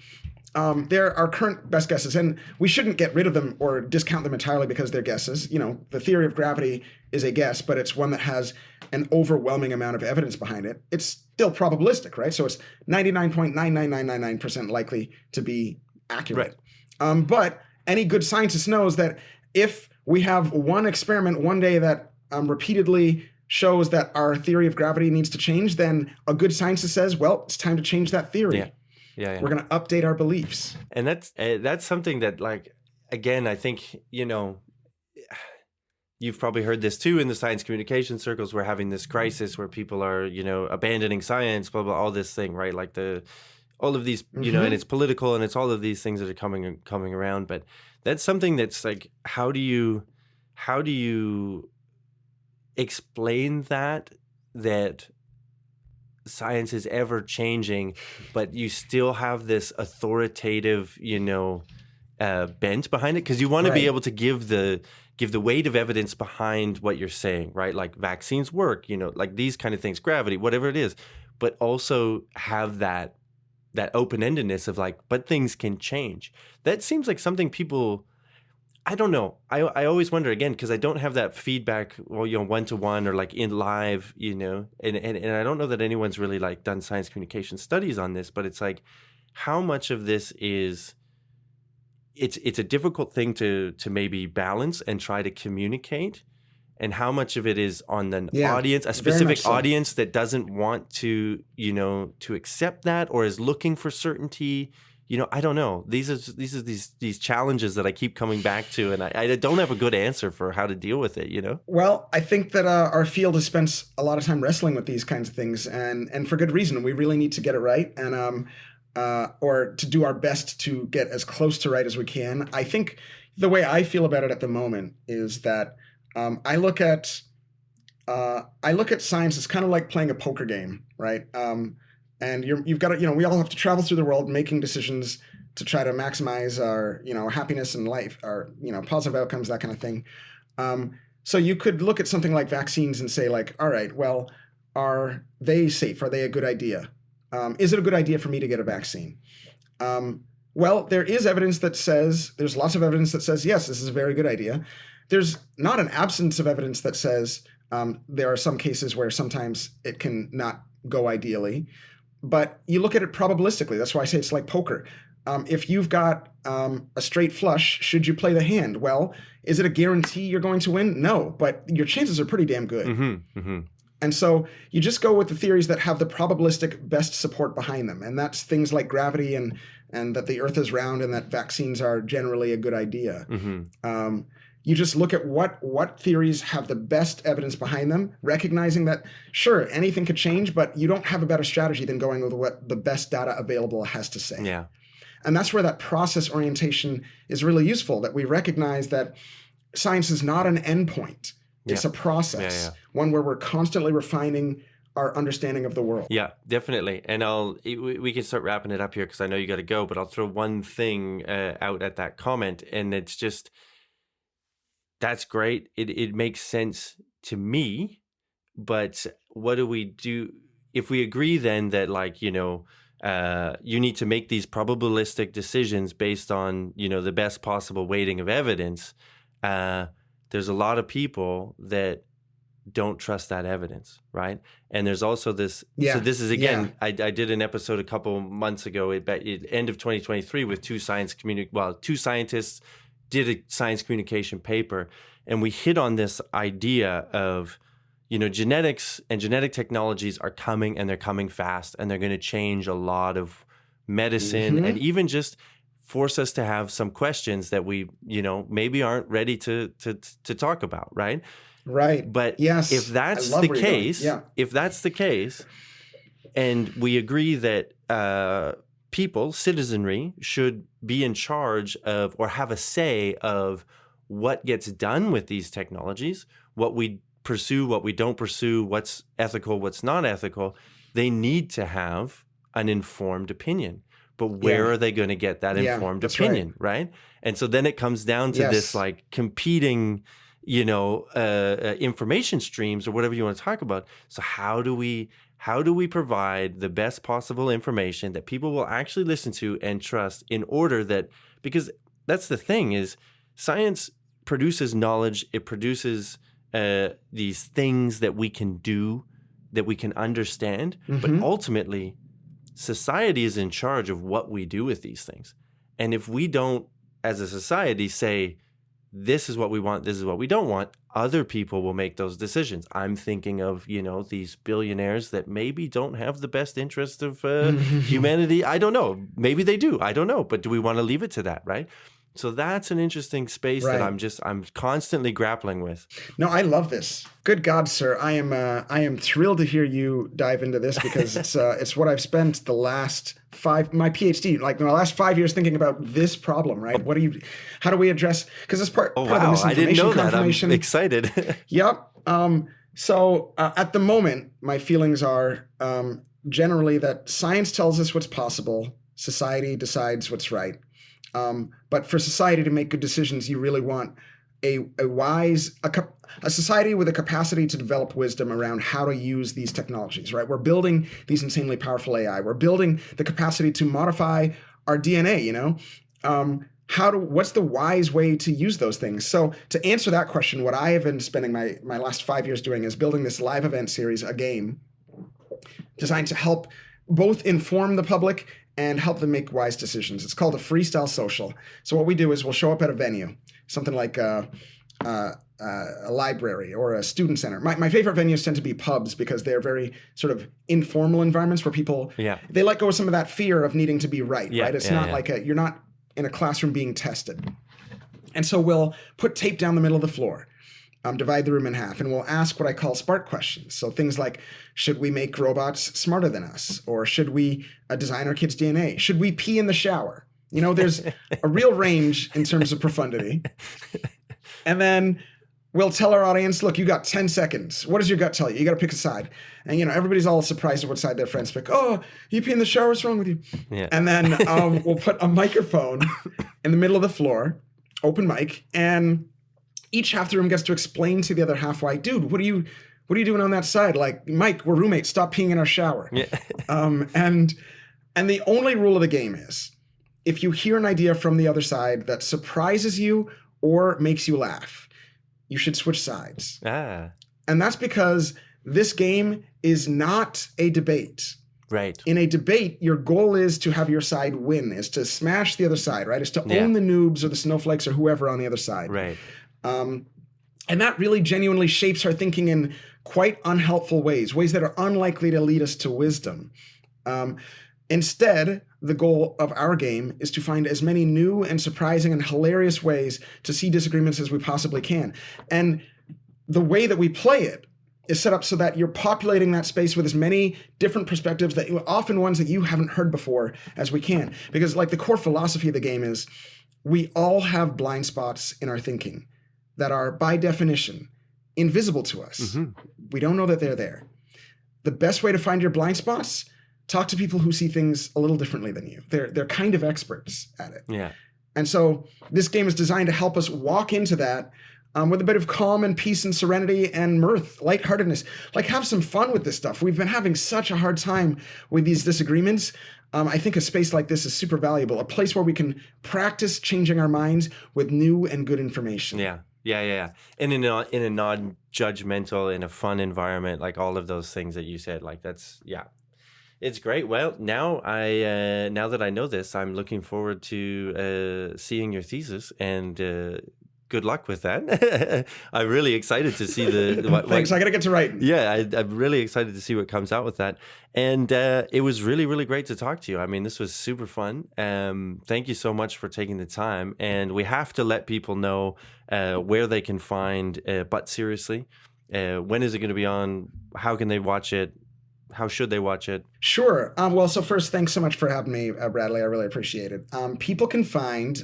They're our current best guesses, and we shouldn't get rid of them or discount them entirely because they're guesses. You know, the theory of gravity is a guess, but it's one that has an overwhelming amount of evidence behind it. It's still probabilistic, right? So it's 99.99999% likely to be accurate. Right. But any good scientist knows that if we have one experiment one day that repeatedly shows that our theory of gravity needs to change, then a good scientist says, well, it's time to change that theory. Yeah. We're going to update our beliefs. And that's something that, like, again, I think, you know, you've probably heard this too in the science communication circles. We're having this crisis where people are, you know, abandoning science, blah, blah, all this thing, right? Like all of these, you know, and it's political and it's all of these things that are coming around. But that's something that's like, how do you explain that science is ever changing, but you still have this authoritative, you know, bent behind it? Because you want to be able to give the weight of evidence behind what you're saying, right? Like vaccines work, you know, like these kind of things, gravity, whatever it is, but also have that open-endedness of like, but things can change. That seems like something people, I don't know. I always wonder, again, because I don't have that feedback, well, you know, one-to-one or like in live, you know, and I don't know that anyone's really like done science communication studies on this, but it's like, how much of this is, it's a difficult thing to maybe balance and try to communicate, and how much of it is on the audience, a specific audience that doesn't want to, you know, to accept that or is looking for certainty. You know, I don't know. These are these challenges that I keep coming back to, and I don't have a good answer for how to deal with it, you know? Well, I think that our field has spent a lot of time wrestling with these kinds of things, and for good reason. We really need to get it right, and or to do our best to get as close to right as we can. I think the way I feel about it at the moment is that I look at science as kind of like playing a poker game, right? And you've got to, you know, we all have to travel through the world making decisions to try to maximize our, you know, happiness in life, our, you know, positive outcomes, that kind of thing. So you could look at something like vaccines and say, like, all right, well, are they safe? Are they a good idea? Is it a good idea for me to get a vaccine? Well, there is evidence that says, there's lots of evidence that says, yes, this is a very good idea. There's not an absence of evidence that says there are some cases where sometimes it can not go ideally. But you look at it probabilistically. That's why I say it's like poker. If you've got a straight flush, should you play the hand? Well, is it a guarantee you're going to win? No, but your chances are pretty damn good. And so you just go with the theories that have the probabilistic best support behind them. And that's things like gravity and that the earth is round and that vaccines are generally a good idea. You just look at what theories have the best evidence behind them, recognizing that, sure, anything could change, but you don't have a better strategy than going with what the best data available has to say. Yeah. And that's where that process orientation is really useful, that we recognize that science is not an endpoint. It's a process, one where we're constantly refining our understanding of the world. Yeah, definitely. And we can start wrapping it up here because I know you got to go, but I'll throw one thing out at that comment, and it's just, that's great. It makes sense to me, but what do we do if we agree then that, like, you know, you need to make these probabilistic decisions based on, you know, the best possible weighting of evidence? There's a lot of people that don't trust that evidence, right? And there's also this. So this is, again, I did an episode a couple months ago at end of 2023 with two scientists did a science communication paper, and we hit on this idea of, you know, genetics and genetic technologies are coming, and they're coming fast, and they're going to change a lot of medicine and even just force us to have some questions that we, you know, maybe aren't ready to talk about, right? Right. But if that's the case, and we agree that citizenry should be in charge of or have a say of what gets done with these technologies, what we pursue, what we don't pursue, what's ethical, what's not ethical, they need to have an informed opinion. But where are they going to get that informed opinion, right? And so then it comes down to this like competing, information streams or whatever you want to talk about. So how do we provide the best possible information that people will actually listen to and trust in order that, because that's the thing is science produces knowledge, it produces these things that we can do, that we can understand, but ultimately society is in charge of what we do with these things. And if we don't, as a society, say, this is what we want, this is what we don't want, other people will make those decisions. I'm thinking of, these billionaires that maybe don't have the best interest of humanity. I don't know. Maybe they do. I don't know. But do we want to leave it to that, right? So that's an interesting space that I'm constantly grappling with. No, I love this. Good God, sir. I am thrilled to hear you dive into this because it's what I've spent the last my PhD, like my last 5 years thinking about this problem, right? How do we address, because it's part of the misinformation. I didn't know that. I'm excited. Yep. So at the moment, my feelings are generally that science tells us what's possible. Society decides what's right. But for society to make good decisions, you really want a society with a capacity to develop wisdom around how to use these technologies, right? We're building these insanely powerful AI. We're building the capacity to modify our DNA, what's the wise way to use those things? So to answer that question, what I have been spending my last 5 years doing is building this live event series, a game designed to help both inform the public and help them make wise decisions. It's called a freestyle social. So what we do is we'll show up at a venue, something like a library or a student center. My favorite venues tend to be pubs because they're very sort of informal environments where people, they let go of some of that fear of needing to be right? It's not like you're not in a classroom being tested. And so we'll put tape down the middle of the floor, divide the room in half, and we'll ask what I call spark questions. So things like, should we make robots smarter than us? Or should we design our kids' DNA? Should we pee in the shower? There's a real range in terms of profundity. And then we'll tell our audience, look, you got 10 seconds. What does your gut tell you? You got to pick a side. And, everybody's all surprised at what side their friends pick. Oh, you pee in the shower? What's wrong with you? Yeah. And then we'll put a microphone in the middle of the floor, open mic, and each half the room gets to explain to the other half why, dude, what are you doing on that side? Like, Mike, we're roommates. Stop peeing in our shower. Yeah. And the only rule of the game is, if you hear an idea from the other side that surprises you or makes you laugh, you should switch sides. And that's because this game is not a debate. Right. In a debate, your goal is to have your side win, is to smash the other side, right? Is to own the noobs or the snowflakes or whoever on the other side. Right. And that really genuinely shapes our thinking in quite unhelpful ways that are unlikely to lead us to wisdom. Instead, the goal of our game is to find as many new and surprising and hilarious ways to see disagreements as we possibly can. And the way that we play it is set up so that you're populating that space with as many different perspectives, often ones that you haven't heard before, as we can. Because like the core philosophy of the game is, we all have blind spots in our thinking that are, by definition, invisible to us. Mm-hmm. We don't know that they're there. The best way to find your blind spots, talk to people who see things a little differently than you. They're kind of experts at it. Yeah. And so this game is designed to help us walk into that with a bit of calm and peace and serenity and mirth, lightheartedness. Like, have some fun with this stuff. We've been having such a hard time with these disagreements. I think a space like this is super valuable, a place where we can practice changing our minds with new and good information. Yeah. And in a non-judgmental, in a fun environment, like all of those things that you said, like it's great. Well, now now that I know this, I'm looking forward to seeing your thesis, and good luck with that. I'm really excited to see Thanks. I got to get to writing. Yeah, I'm really excited to see what comes out with that. And it was really, really great to talk to you. I mean, this was super fun. Thank you so much for taking the time. And we have to let people know where they can find But Seriously. When is it going to be on? How can they watch it? How should they watch it? Sure. Well, so first, thanks so much for having me, Bradley. I really appreciate it. People can find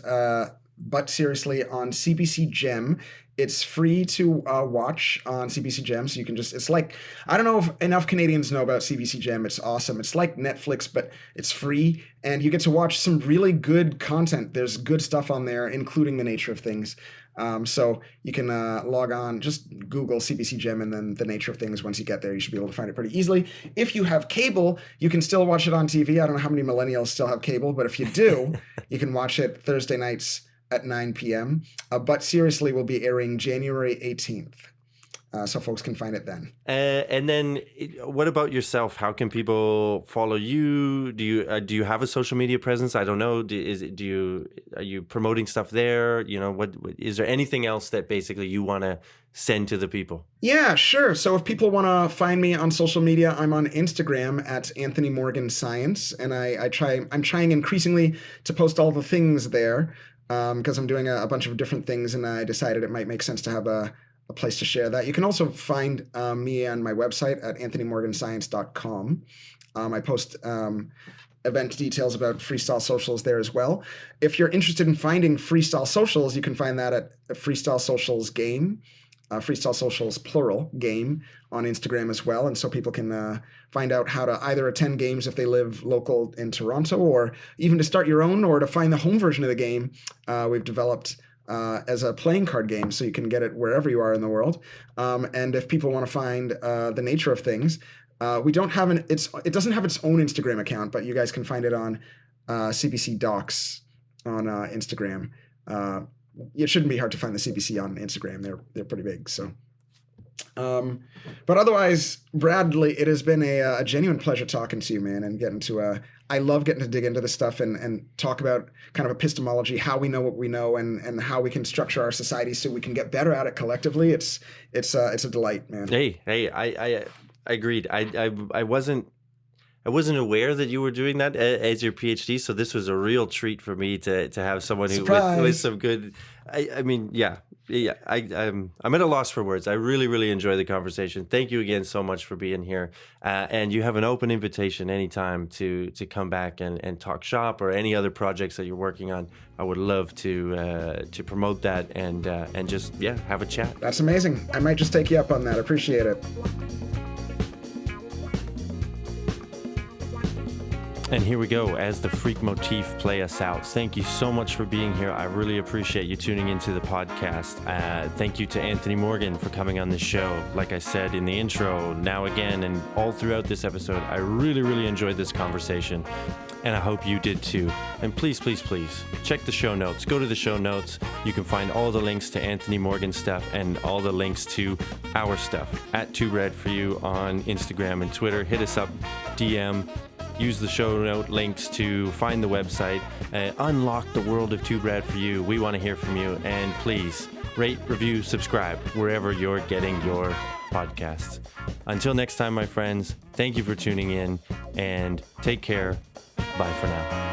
But Seriously on CBC Gem. It's free to watch on CBC Gem, so you can just, it's like, I don't know if enough Canadians know about CBC Gem. It's awesome. It's like Netflix, but it's free, and you get to watch some really good content. There's good stuff on there, including The Nature of Things. So you can log on, just Google CBC Gem and then The Nature of Things. Once you get there, you should be able to find it pretty easily. If you have cable, you can still watch it on TV. I don't know how many millennials still have cable, but if you do, you can watch it Thursday nights at 9 p.m. But Seriously will be airing January 18th. So folks can find it then. And then, what about yourself? How can people follow you? Do you have a social media presence? I don't know. Are you promoting stuff there? You know, what is there anything else that basically you want to send to the people? Yeah, sure. So if people want to find me on social media, I'm on Instagram at Anthony Morgan Science, and I'm trying increasingly to post all the things there. Because I'm doing a bunch of different things, and I decided it might make sense to have a place to share that. You can also find me on my website at anthonymorganscience.com. I post event details about Freestyle Socials there as well. If you're interested in finding Freestyle Socials, you can find that at Freestyle Socials Game, Freestyle Socials plural game on Instagram as well. And so people can find out how to either attend games if they live local in Toronto, or even to start your own, or to find the home version of the game we've developed as a playing card game, so you can get it wherever you are in the world. And if people want to find The Nature of Things, we don't have it doesn't have its own Instagram account, but you guys can find it on CBC Docs on Instagram. It shouldn't be hard to find the CBC on Instagram. They're pretty big. So, but otherwise, Bradley, it has been a genuine pleasure talking to you, man, and getting to I love getting to dig into this stuff and talk about kind of epistemology, how we know what we know, and how we can structure our society so we can get better at it collectively. It's a delight, man. Hey, I agreed. I wasn't aware that you were doing that as your PhD, so this was a real treat for me to have someone who with some good. I mean, yeah. I'm at a loss for words. I really enjoyed the conversation. Thank you again so much for being here. And you have an open invitation anytime to come back and talk shop or any other projects that you're working on. I would love to promote that and just have a chat. That's amazing. I might just take you up on that. Appreciate it. And here we go as the freak motif play us out. Thank you so much for being here. I really appreciate you tuning into the podcast. Thank you to Anthony Morgan for coming on the show. Like I said in the intro, now again, and all throughout this episode, I really enjoyed this conversation. And I hope you did too. And please, check the show notes. Go to the show notes. You can find all the links to Anthony Morgan stuff and all the links to our stuff at 2Bread4You on Instagram and Twitter. Hit us up, DM. Use the show note links to find the website. Unlock the world of 2Bread4You. We want to hear from you. And please rate, review, subscribe wherever you're getting your podcasts. Until next time, my friends, thank you for tuning in and take care. Bye for now.